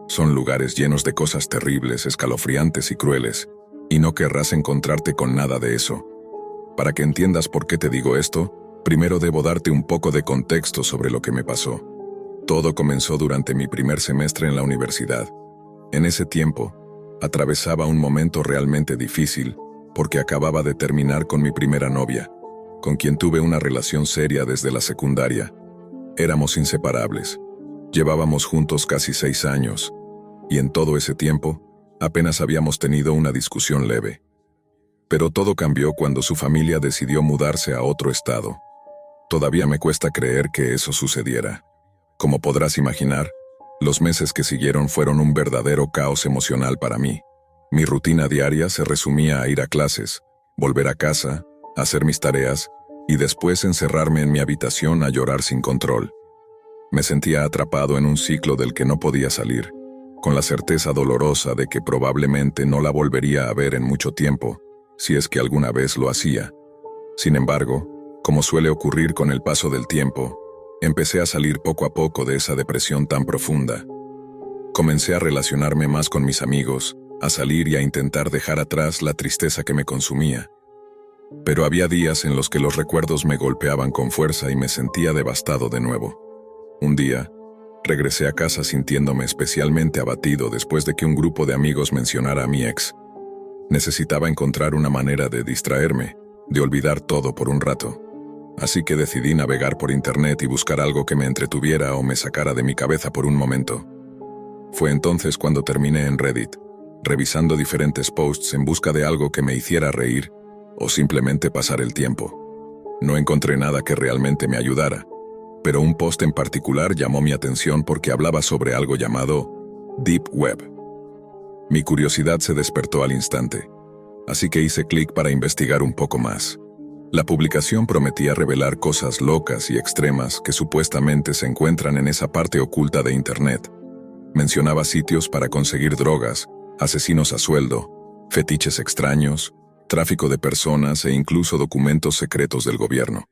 A: Son lugares llenos de cosas terribles, escalofriantes y crueles, y no querrás encontrarte con nada de eso. Para que entiendas por qué te digo esto, primero debo darte un poco de contexto sobre lo que me pasó. Todo comenzó durante mi primer semestre en la universidad. En ese tiempo, atravesaba un momento realmente difícil porque acababa de terminar con mi primera novia, con quien tuve una relación seria desde la secundaria. Éramos inseparables. Llevábamos juntos casi 6 años, y en todo ese tiempo, apenas habíamos tenido una discusión leve. Pero todo cambió cuando su familia decidió mudarse a otro estado. Todavía me cuesta creer que eso sucediera. Como podrás imaginar, los meses que siguieron fueron un verdadero caos emocional para mí. Mi rutina diaria se resumía a ir a clases, volver a casa, hacer mis tareas y después encerrarme en mi habitación a llorar sin control. Me sentía atrapado en un ciclo del que no podía salir, con la certeza dolorosa de que probablemente no la volvería a ver en mucho tiempo, si es que alguna vez lo hacía. Sin embargo, como suele ocurrir con el paso del tiempo, empecé a salir poco a poco de esa depresión tan profunda. Comencé a relacionarme más con mis amigos, a salir y a intentar dejar atrás la tristeza que me consumía. Pero había días en los que los recuerdos me golpeaban con fuerza y me sentía devastado de nuevo. Un día, regresé a casa sintiéndome especialmente abatido después de que un grupo de amigos mencionara a mi ex. Necesitaba encontrar una manera de distraerme, de olvidar todo por un rato. Así que decidí navegar por internet y buscar algo que me entretuviera o me sacara de mi cabeza por un momento. Fue entonces cuando terminé en Reddit, revisando diferentes posts en busca de algo que me hiciera reír o simplemente pasar el tiempo. No encontré nada que realmente me ayudara, pero un post en particular llamó mi atención porque hablaba sobre algo llamado Deep Web. Mi curiosidad se despertó al instante, así que hice clic para investigar un poco más. La publicación prometía revelar cosas locas y extremas que supuestamente se encuentran en esa parte oculta de Internet. Mencionaba sitios para conseguir drogas, asesinos a sueldo, fetiches extraños, tráfico de personas e incluso documentos secretos del gobierno.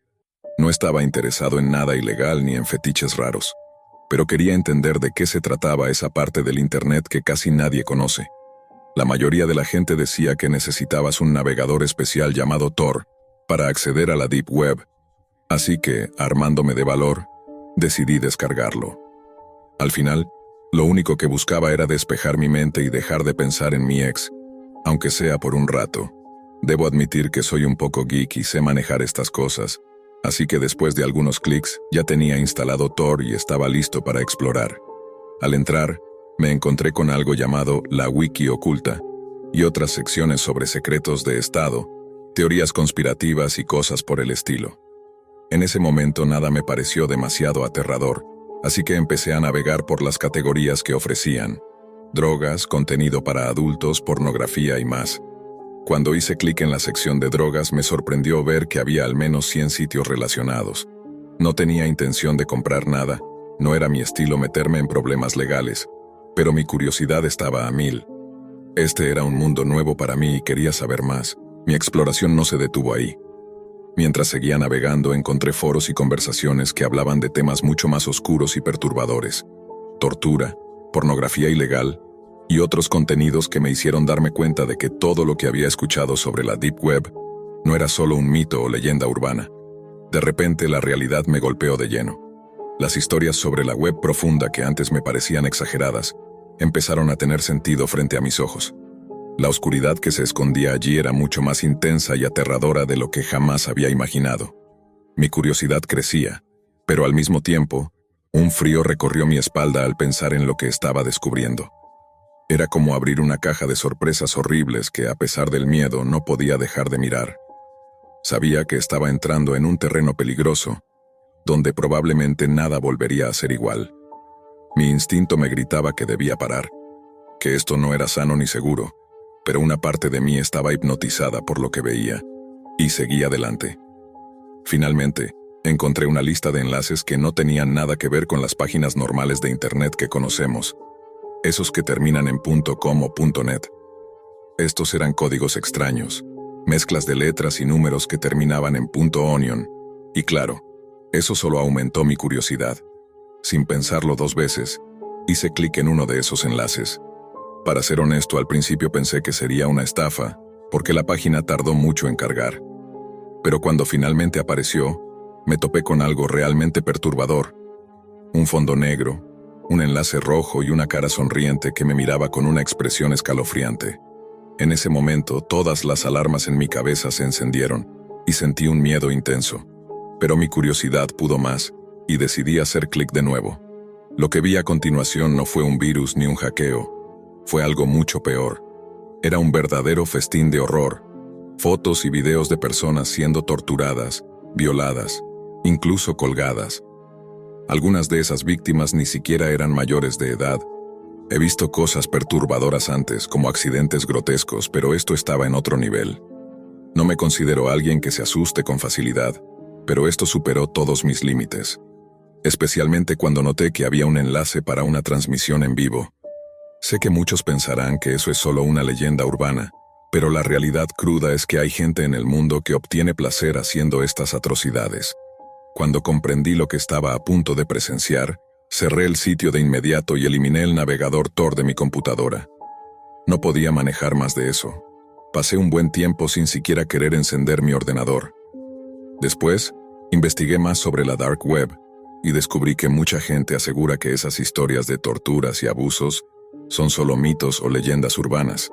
A: No estaba interesado en nada ilegal ni en fetiches raros, pero quería entender de qué se trataba esa parte del Internet que casi nadie conoce. La mayoría de la gente decía que necesitabas un navegador especial llamado Tor para acceder a la Deep Web, así que, armándome de valor, decidí descargarlo. Al final, lo único que buscaba era despejar mi mente y dejar de pensar en mi ex, aunque sea por un rato. Debo admitir que soy un poco geek y sé manejar estas cosas, así que después de algunos clics ya tenía instalado Tor y estaba listo para explorar. Al entrar, me encontré con algo llamado la Wiki Oculta y otras secciones sobre secretos de Estado, teorías conspirativas y cosas por el estilo. En ese momento nada me pareció demasiado aterrador, así que empecé a navegar por las categorías que ofrecían: drogas, contenido para adultos, pornografía y más. Cuando hice clic en la sección de drogas me sorprendió ver que había al menos 100 sitios relacionados. No tenía intención de comprar nada, no era mi estilo meterme en problemas legales, pero mi curiosidad estaba a 1000. Este era un mundo nuevo para mí y quería saber más. Mi exploración no se detuvo ahí. Mientras seguía navegando encontré foros y conversaciones que hablaban de temas mucho más oscuros y perturbadores: tortura, pornografía ilegal y otros contenidos que me hicieron darme cuenta de que todo lo que había escuchado sobre la Deep Web no era solo un mito o leyenda urbana. De repente la realidad me golpeó de lleno. Las historias sobre la web profunda que antes me parecían exageradas empezaron a tener sentido frente a mis ojos. La oscuridad que se escondía allí era mucho más intensa y aterradora de lo que jamás había imaginado. Mi curiosidad crecía, pero al mismo tiempo, un frío recorrió mi espalda al pensar en lo que estaba descubriendo. Era como abrir una caja de sorpresas horribles que, a pesar del miedo, no podía dejar de mirar. Sabía que estaba entrando en un terreno peligroso, donde probablemente nada volvería a ser igual. Mi instinto me gritaba que debía parar, que esto no era sano ni seguro, pero una parte de mí estaba hipnotizada por lo que veía, y seguí adelante. Finalmente, encontré una lista de enlaces que no tenían nada que ver con las páginas normales de Internet que conocemos. esos que terminan en .com o .net. Estos eran códigos extraños, mezclas de letras y números que terminaban en .onion, y claro, eso solo aumentó mi curiosidad. Sin pensarlo 2 veces, hice clic en uno de esos enlaces. Para ser honesto, al principio pensé que sería una estafa, porque la página tardó mucho en cargar. Pero cuando finalmente apareció, me topé con algo realmente perturbador. Un fondo negro, un enlace rojo y una cara sonriente que me miraba con una expresión escalofriante. En ese momento, todas las alarmas en mi cabeza se encendieron y sentí un miedo intenso. Pero mi curiosidad pudo más y decidí hacer clic de nuevo. Lo que vi a continuación no fue un virus ni un hackeo. Fue algo mucho peor. Era un verdadero festín de horror. Fotos y videos de personas siendo torturadas, violadas, incluso colgadas. Algunas de esas víctimas ni siquiera eran mayores de edad. He visto cosas perturbadoras antes, como accidentes grotescos, pero esto estaba en otro nivel. No me considero alguien que se asuste con facilidad, pero esto superó todos mis límites. Especialmente cuando noté que había un enlace para una transmisión en vivo. Sé que muchos pensarán que eso es solo una leyenda urbana, pero la realidad cruda es que hay gente en el mundo que obtiene placer haciendo estas atrocidades. Cuando comprendí lo que estaba a punto de presenciar, cerré el sitio de inmediato y eliminé el navegador Tor de mi computadora. No podía manejar más de eso. Pasé un buen tiempo sin siquiera querer encender mi ordenador. Después, investigué más sobre la Dark Web y descubrí que mucha gente asegura que esas historias de torturas y abusos son solo mitos o leyendas urbanas.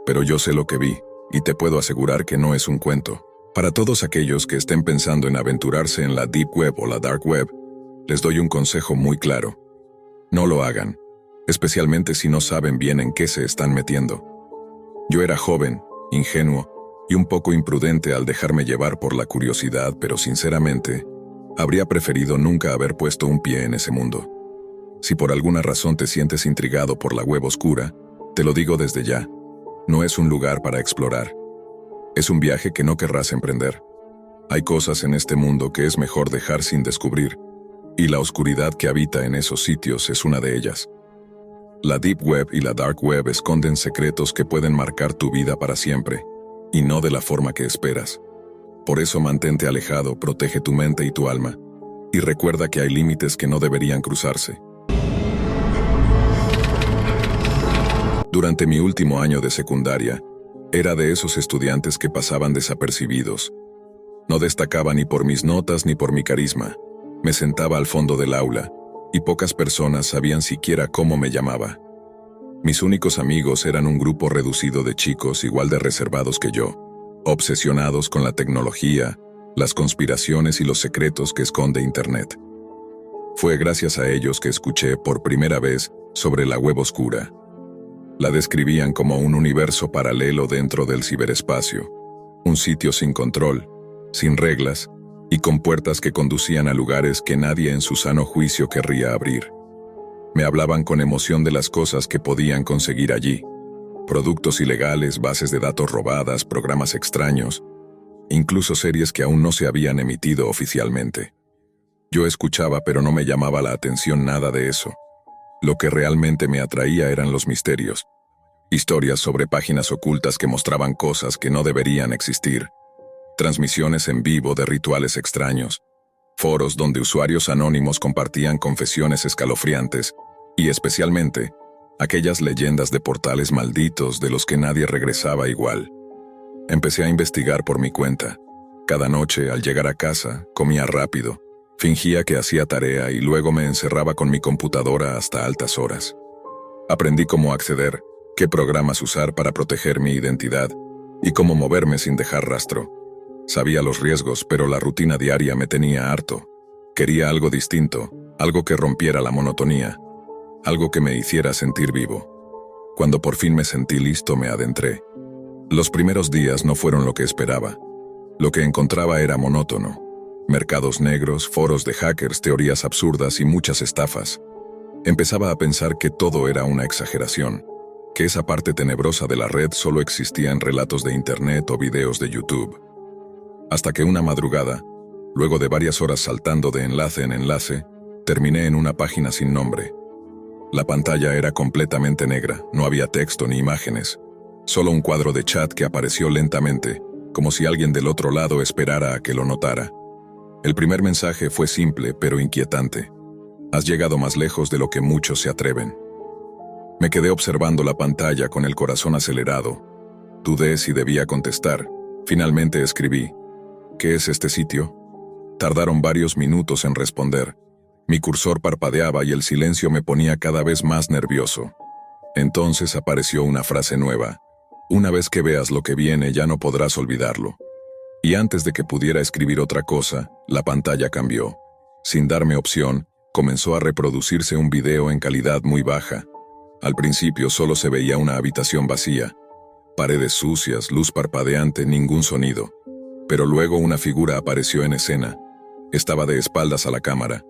A: Pero yo sé lo que vi, y te puedo asegurar que no es un cuento. Para todos aquellos que estén pensando en aventurarse en la Deep Web o la Dark Web, les doy un consejo muy claro. No lo hagan, especialmente si no saben bien en qué se están metiendo. Yo era joven, ingenuo y un poco imprudente al dejarme llevar por la curiosidad, pero sinceramente, habría preferido nunca haber puesto un pie en ese mundo. Si por alguna razón te sientes intrigado por la web oscura, te lo digo desde ya, no es un lugar para explorar. Es un viaje que no querrás emprender. Hay cosas en este mundo que es mejor dejar sin descubrir, y la oscuridad que habita en esos sitios es una de ellas. La Deep Web y la Dark Web esconden secretos que pueden marcar tu vida para siempre, y no de la forma que esperas. Por eso mantente alejado, protege tu mente y tu alma, y recuerda que hay límites que no deberían cruzarse. Durante mi último año de secundaria, era de esos estudiantes que pasaban desapercibidos. No destacaba ni por mis notas ni por mi carisma. Me sentaba al fondo del aula, y pocas personas sabían siquiera cómo me llamaba. Mis únicos amigos eran un grupo reducido de chicos igual de reservados que yo, obsesionados con la tecnología, las conspiraciones y los secretos que esconde Internet. Fue gracias a ellos que escuché por primera vez sobre la web oscura. La describían como un universo paralelo dentro del ciberespacio, un sitio sin control, sin reglas, y con puertas que conducían a lugares que nadie en su sano juicio querría abrir. Me hablaban con emoción de las cosas que podían conseguir allí: productos ilegales, bases de datos robadas, programas extraños, incluso series que aún no se habían emitido oficialmente. Yo escuchaba, pero no me llamaba la atención nada de eso. Lo que realmente me atraía eran los misterios. Historias sobre páginas ocultas que mostraban cosas que no deberían existir. Transmisiones en vivo de rituales extraños. Foros donde usuarios anónimos compartían confesiones escalofriantes. Y especialmente, aquellas leyendas de portales malditos de los que nadie regresaba igual. Empecé a investigar por mi cuenta. Cada noche, al llegar a casa, comía rápido. Fingía que hacía tarea y luego me encerraba con mi computadora hasta altas horas. Aprendí cómo acceder, qué programas usar para proteger mi identidad y cómo moverme sin dejar rastro. Sabía los riesgos, pero la rutina diaria me tenía harto. Quería algo distinto, algo que rompiera la monotonía, algo que me hiciera sentir vivo. Cuando por fin me sentí listo, me adentré. Los primeros días no fueron lo que esperaba. Lo que encontraba era monótono. Mercados negros, foros de hackers, teorías absurdas y muchas estafas. Empezaba a pensar que todo era una exageración, que esa parte tenebrosa de la red solo existía en relatos de internet o videos de YouTube. Hasta que una madrugada, luego de varias horas saltando de enlace en enlace, terminé en una página sin nombre. La pantalla era completamente negra, no había texto ni imágenes, solo un cuadro de chat que apareció lentamente, como si alguien del otro lado esperara a que lo notara. El primer mensaje fue simple pero inquietante. Has llegado más lejos de lo que muchos se atreven. Me quedé observando la pantalla con el corazón acelerado. Dudé si debía contestar. Finalmente escribí: ¿qué es este sitio? Tardaron varios minutos en responder. Mi cursor parpadeaba y el silencio me ponía cada vez más nervioso. Entonces apareció una frase nueva: una vez que veas lo que viene ya no podrás olvidarlo. Y antes de que pudiera escribir otra cosa, la pantalla cambió. Sin darme opción, comenzó a reproducirse un video en calidad muy baja. Al principio solo se veía una habitación vacía. Paredes sucias, luz parpadeante, ningún sonido. Pero luego una figura apareció en escena. Estaba de espaldas a la cámara.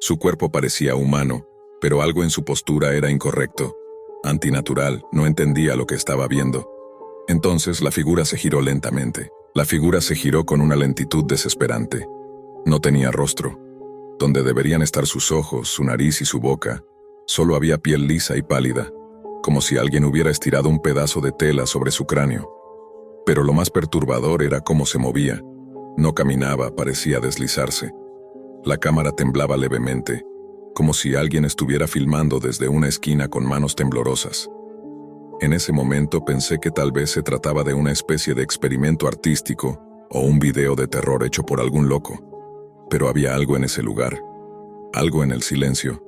A: Su cuerpo parecía humano, pero algo en su postura era incorrecto. Antinatural, no entendía lo que estaba viendo. Entonces la figura se giró lentamente. La figura se giró con una lentitud desesperante. No tenía rostro. Donde deberían estar sus ojos, su nariz y su boca, solo había piel lisa y pálida, como si alguien hubiera estirado un pedazo de tela sobre su cráneo. Pero lo más perturbador era cómo se movía. No caminaba, parecía deslizarse. La cámara temblaba levemente, como si alguien estuviera filmando desde una esquina con manos temblorosas. En ese momento pensé que tal vez se trataba de una especie de experimento artístico o un video de terror hecho por algún loco. Pero había algo en ese lugar, algo en el silencio,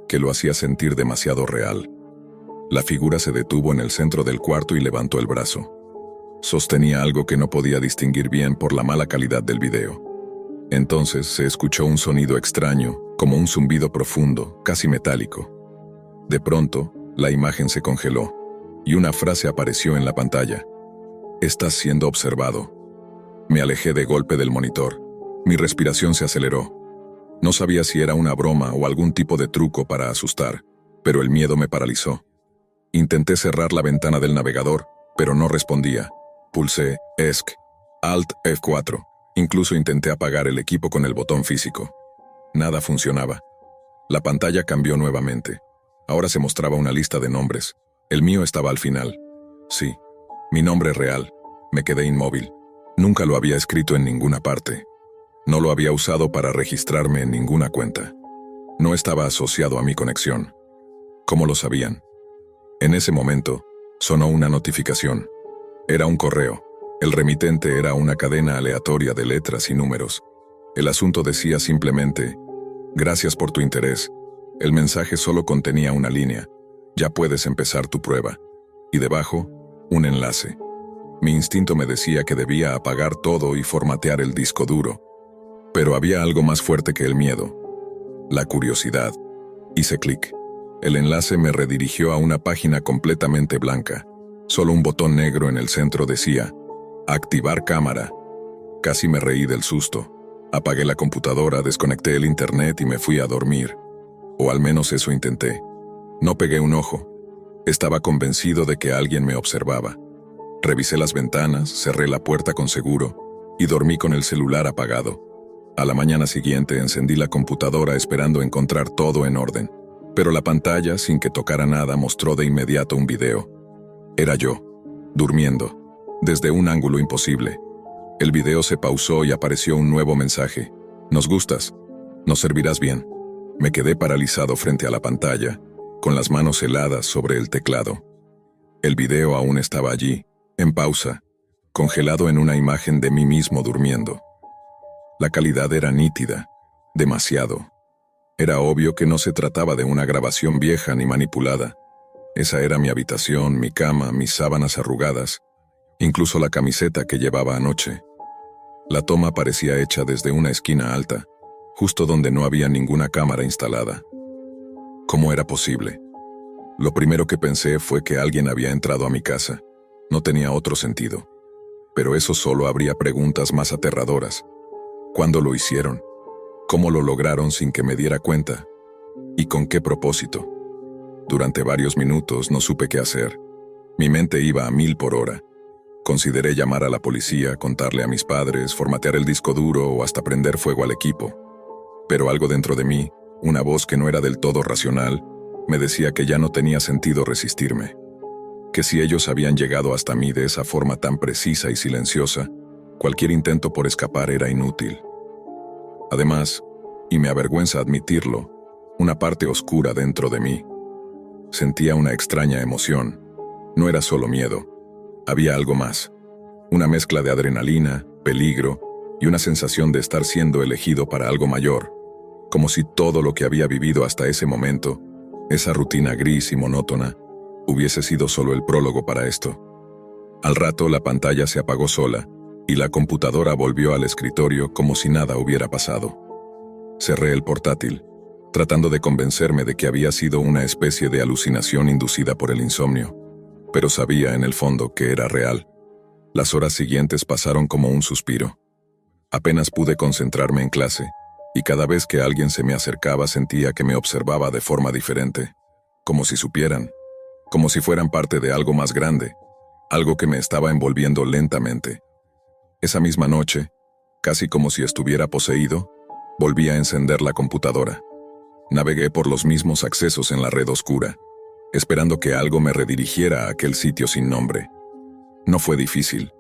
A: que lo hacía sentir demasiado real. La figura se detuvo en el centro del cuarto y levantó el brazo. Sostenía algo que no podía distinguir bien por la mala calidad del video. Entonces se escuchó un sonido extraño, como un zumbido profundo, casi metálico. De pronto, la imagen se congeló, y una frase apareció en la pantalla: «Estás siendo observado». Me alejé de golpe del monitor. Mi respiración se aceleró. No sabía si era una broma o algún tipo de truco para asustar, pero el miedo me paralizó. Intenté cerrar la ventana del navegador, pero no respondía. Pulsé ESC, Alt F4. Incluso intenté apagar el equipo con el botón físico. Nada funcionaba. La pantalla cambió nuevamente. Ahora se mostraba una lista de nombres. El mío estaba al final. Sí, mi nombre real. Me quedé inmóvil. Nunca lo había escrito en ninguna parte. No lo había usado para registrarme en ninguna cuenta. No estaba asociado a mi conexión. ¿Cómo lo sabían? En ese momento, sonó una notificación. Era un correo. El remitente era una cadena aleatoria de letras y números. El asunto decía simplemente: «Gracias por tu interés». El mensaje solo contenía una línea: «Ya puedes empezar tu prueba». Y debajo, un enlace. Mi instinto me decía que debía apagar todo y formatear el disco duro. Pero había algo más fuerte que el miedo: la curiosidad. Hice clic. El enlace me redirigió a una página completamente blanca. Solo un botón negro en el centro decía: «Activar cámara». Casi me reí del susto. Apagué la computadora, desconecté el internet y me fui a dormir. O al menos eso intenté. No pegué un ojo. Estaba convencido de que alguien me observaba. Revisé las ventanas, cerré la puerta con seguro y dormí con el celular apagado. A la mañana siguiente encendí la computadora esperando encontrar todo en orden. Pero la pantalla, sin que tocara nada, mostró de inmediato un video. Era yo, durmiendo, desde un ángulo imposible. El video se pausó y apareció un nuevo mensaje: «Nos gustas, nos servirás bien». Me quedé paralizado frente a la pantalla, con las manos heladas sobre el teclado. El video aún estaba allí, en pausa, congelado en una imagen de mí mismo durmiendo. La calidad era nítida, demasiado. Era obvio que no se trataba de una grabación vieja ni manipulada. Esa era mi habitación, mi cama, mis sábanas arrugadas, incluso la camiseta que llevaba anoche. La toma parecía hecha desde una esquina alta, justo donde no había ninguna cámara instalada. ¿Cómo era posible? Lo primero que pensé fue que alguien había entrado a mi casa. No tenía otro sentido. Pero eso solo abría preguntas más aterradoras. ¿Cuándo lo hicieron? ¿Cómo lo lograron sin que me diera cuenta? ¿Y con qué propósito? Durante varios minutos no supe qué hacer. Mi mente iba a 1000 por hora. Consideré llamar a la policía, contarle a mis padres, formatear el disco duro o hasta prender fuego al equipo. Pero algo dentro de mí, una voz que no era del todo racional, Me decía que ya no tenía sentido resistirme, que si ellos habían llegado hasta mí de esa forma tan precisa y silenciosa, cualquier intento por escapar era inútil. Además, y me avergüenza admitirlo, una parte oscura dentro de mí sentía una extraña emoción. No era solo miedo, había algo más. Una mezcla de adrenalina, peligro y una sensación de estar siendo elegido para algo mayor, como si todo lo que había vivido hasta ese momento, esa rutina gris y monótona, hubiese sido solo el prólogo para esto. Al rato la pantalla se apagó sola y la computadora volvió al escritorio como si nada hubiera pasado. Cerré el portátil, tratando de convencerme de que había sido una especie de alucinación inducida por el insomnio, pero sabía en el fondo que era real. Las horas siguientes pasaron como un suspiro. Apenas pude concentrarme en clase, y cada vez que alguien se me acercaba sentía que me observaba de forma diferente, como si supieran, como si fueran parte de algo más grande, algo que me estaba envolviendo lentamente. Esa misma noche, casi como si estuviera poseído, volví a encender la computadora. Navegué por los mismos accesos en la red oscura, esperando que algo me redirigiera a aquel sitio sin nombre. No fue difícil.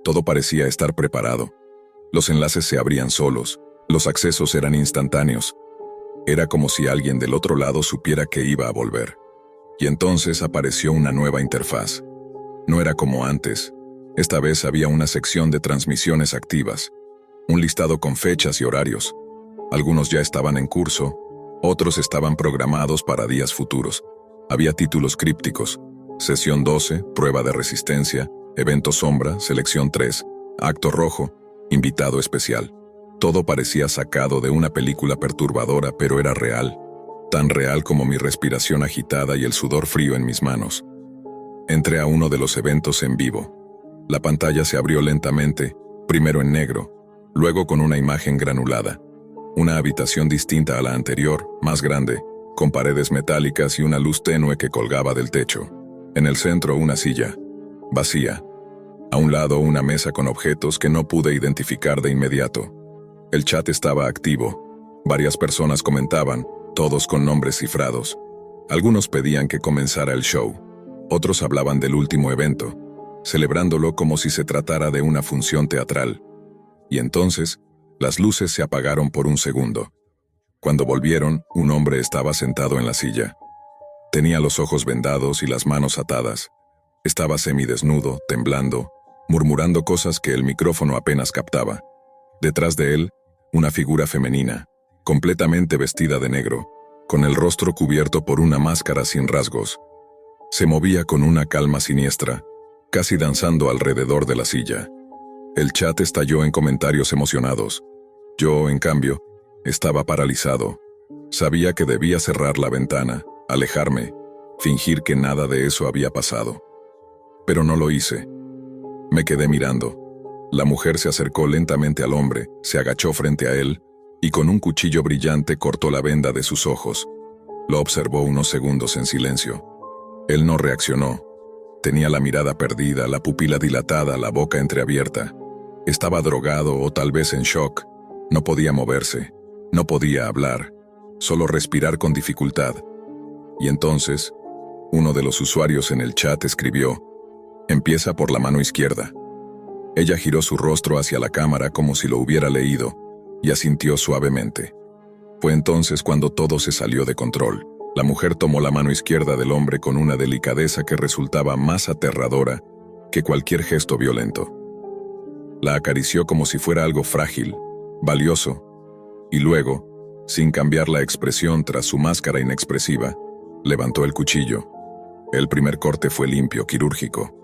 A: Todo parecía estar preparado. Los enlaces se abrían solos, los accesos eran instantáneos. Era como si alguien del otro lado supiera que iba a volver. Y entonces apareció una nueva interfaz. No era como antes. Esta vez había una sección de transmisiones activas, un listado con fechas y horarios. Algunos ya estaban en curso, otros estaban programados para días futuros. Había títulos crípticos: Sesión 12, Prueba de Resistencia, Evento Sombra, Selección 3, Acto Rojo, Invitado Especial. Todo parecía sacado de una película perturbadora, pero era real. Tan real como mi respiración agitada y el sudor frío en mis manos. Entré a uno de los eventos en vivo. La pantalla se abrió lentamente, primero en negro, luego con una imagen granulada. Una habitación distinta a la anterior, más grande, con paredes metálicas y una luz tenue que colgaba del techo. En el centro una silla, vacía. A un lado una mesa con objetos que no pude identificar de inmediato. El chat estaba activo. Varias personas comentaban, todos con nombres cifrados. Algunos pedían que comenzara el show. Otros hablaban del último evento, celebrándolo como si se tratara de una función teatral. Y entonces, las luces se apagaron por un segundo. Cuando volvieron, un hombre estaba sentado en la silla. Tenía los ojos vendados y las manos atadas. Estaba semidesnudo, temblando, murmurando cosas que el micrófono apenas captaba. Detrás de él, una figura femenina, completamente vestida de negro, con el rostro cubierto por una máscara sin rasgos. Se movía con una calma siniestra, casi danzando alrededor de la silla. El chat estalló en comentarios emocionados. Yo, en cambio, estaba paralizado. Sabía que debía cerrar la ventana, alejarme, fingir que nada de eso había pasado. Pero no lo hice. Me quedé mirando. La mujer se acercó lentamente al hombre, se agachó frente a él, y con un cuchillo brillante cortó la venda de sus ojos. Lo observó unos segundos en silencio. Él no reaccionó. Tenía la mirada perdida, la pupila dilatada, la boca entreabierta. Estaba drogado o tal vez en shock. No podía moverse, no podía hablar, solo respirar con dificultad. Y entonces, uno de los usuarios en el chat escribió: «Empieza por la mano izquierda». Ella giró su rostro hacia la cámara como si lo hubiera leído, y asintió suavemente. Fue entonces cuando todo se salió de control. La mujer tomó la mano izquierda del hombre con una delicadeza que resultaba más aterradora que cualquier gesto violento. La acarició como si fuera algo frágil, valioso, y luego, sin cambiar la expresión tras su máscara inexpresiva, levantó el cuchillo. El primer corte fue limpio, quirúrgico.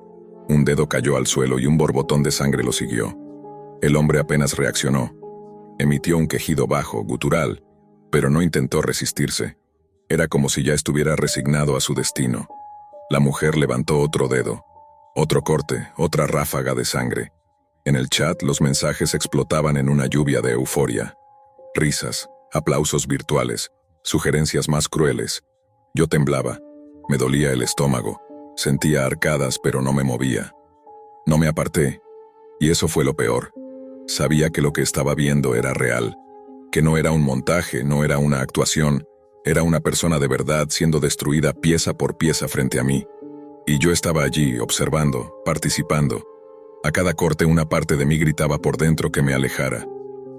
A: Un dedo cayó al suelo y un borbotón de sangre lo siguió. El hombre apenas reaccionó. Emitió un quejido bajo, gutural, pero no intentó resistirse. Era como si ya estuviera resignado a su destino. La mujer levantó otro dedo. Otro corte, otra ráfaga de sangre. En el chat los mensajes explotaban en una lluvia de euforia. Risas, aplausos virtuales, sugerencias más crueles. Yo temblaba, me dolía el estómago, sentía arcadas pero no me movía. No me aparté, y eso fue lo peor. Sabía que lo que estaba viendo era real, que no era un montaje, no era una actuación, Era una persona de verdad siendo destruida pieza por pieza frente a mí. Y yo estaba allí, observando, participando. A cada corte una parte de mí gritaba por dentro que me alejara.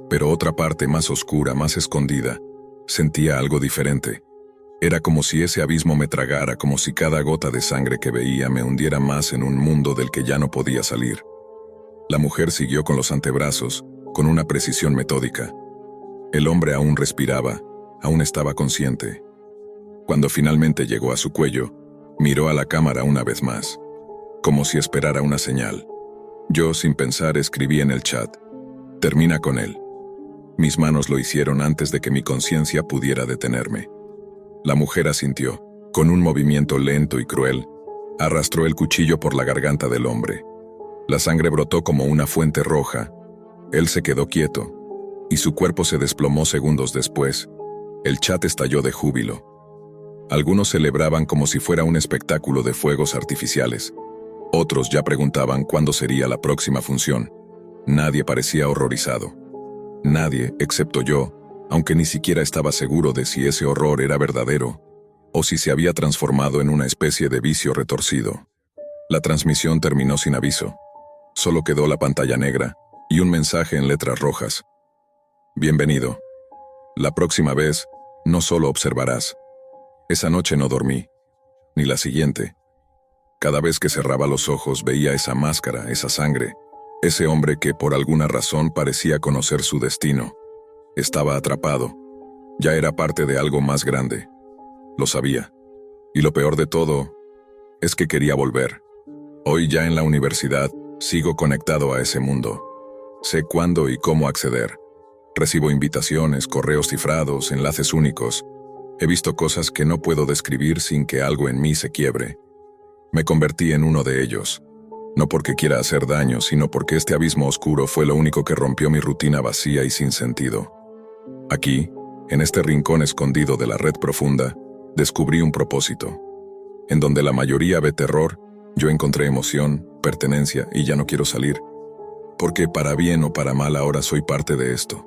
A: Pero otra parte más oscura, más escondida, sentía algo diferente. Era como si ese abismo me tragara, como si cada gota de sangre que veía me hundiera más en un mundo del que ya no podía salir. La mujer siguió con los antebrazos, con una precisión metódica. El hombre aún respiraba, aún estaba consciente. Cuando finalmente llegó a su cuello, miró a la cámara una vez más, como si esperara una señal. Yo, sin pensar, escribí en el chat: termina con él. Mis manos lo hicieron antes de que mi conciencia pudiera detenerme. La mujer asintió. Con un movimiento lento y cruel, arrastró el cuchillo por la garganta del hombre. La sangre brotó como una fuente roja. Él se quedó quieto, y su cuerpo se desplomó segundos después. El chat estalló de júbilo. Algunos celebraban como si fuera un espectáculo de fuegos artificiales. Otros ya preguntaban cuándo sería la próxima función. Nadie parecía horrorizado. Nadie, excepto yo, aunque ni siquiera estaba seguro de si ese horror era verdadero o si se había transformado en una especie de vicio retorcido. La transmisión terminó sin aviso. Solo quedó la pantalla negra y un mensaje en letras rojas. Bienvenido. La próxima vez, no solo observarás. Esa noche no dormí, ni la siguiente. Cada vez que cerraba los ojos veía esa máscara, esa sangre, ese hombre que por alguna razón parecía conocer su destino. Estaba atrapado. Ya era parte de algo más grande. Lo sabía. Y lo peor de todo es que quería volver. Hoy ya en la universidad, sigo conectado a ese mundo. Sé cuándo y cómo acceder. Recibo invitaciones, correos cifrados, enlaces únicos. He visto cosas que no puedo describir sin que algo en mí se quiebre. Me convertí en uno de ellos. No porque quiera hacer daño, sino porque este abismo oscuro fue lo único que rompió mi rutina vacía y sin sentido. Aquí, en este rincón escondido de la red profunda, descubrí un propósito. En donde la mayoría ve terror, yo encontré emoción, pertenencia y ya no quiero salir. Porque para bien o para mal ahora soy parte de esto.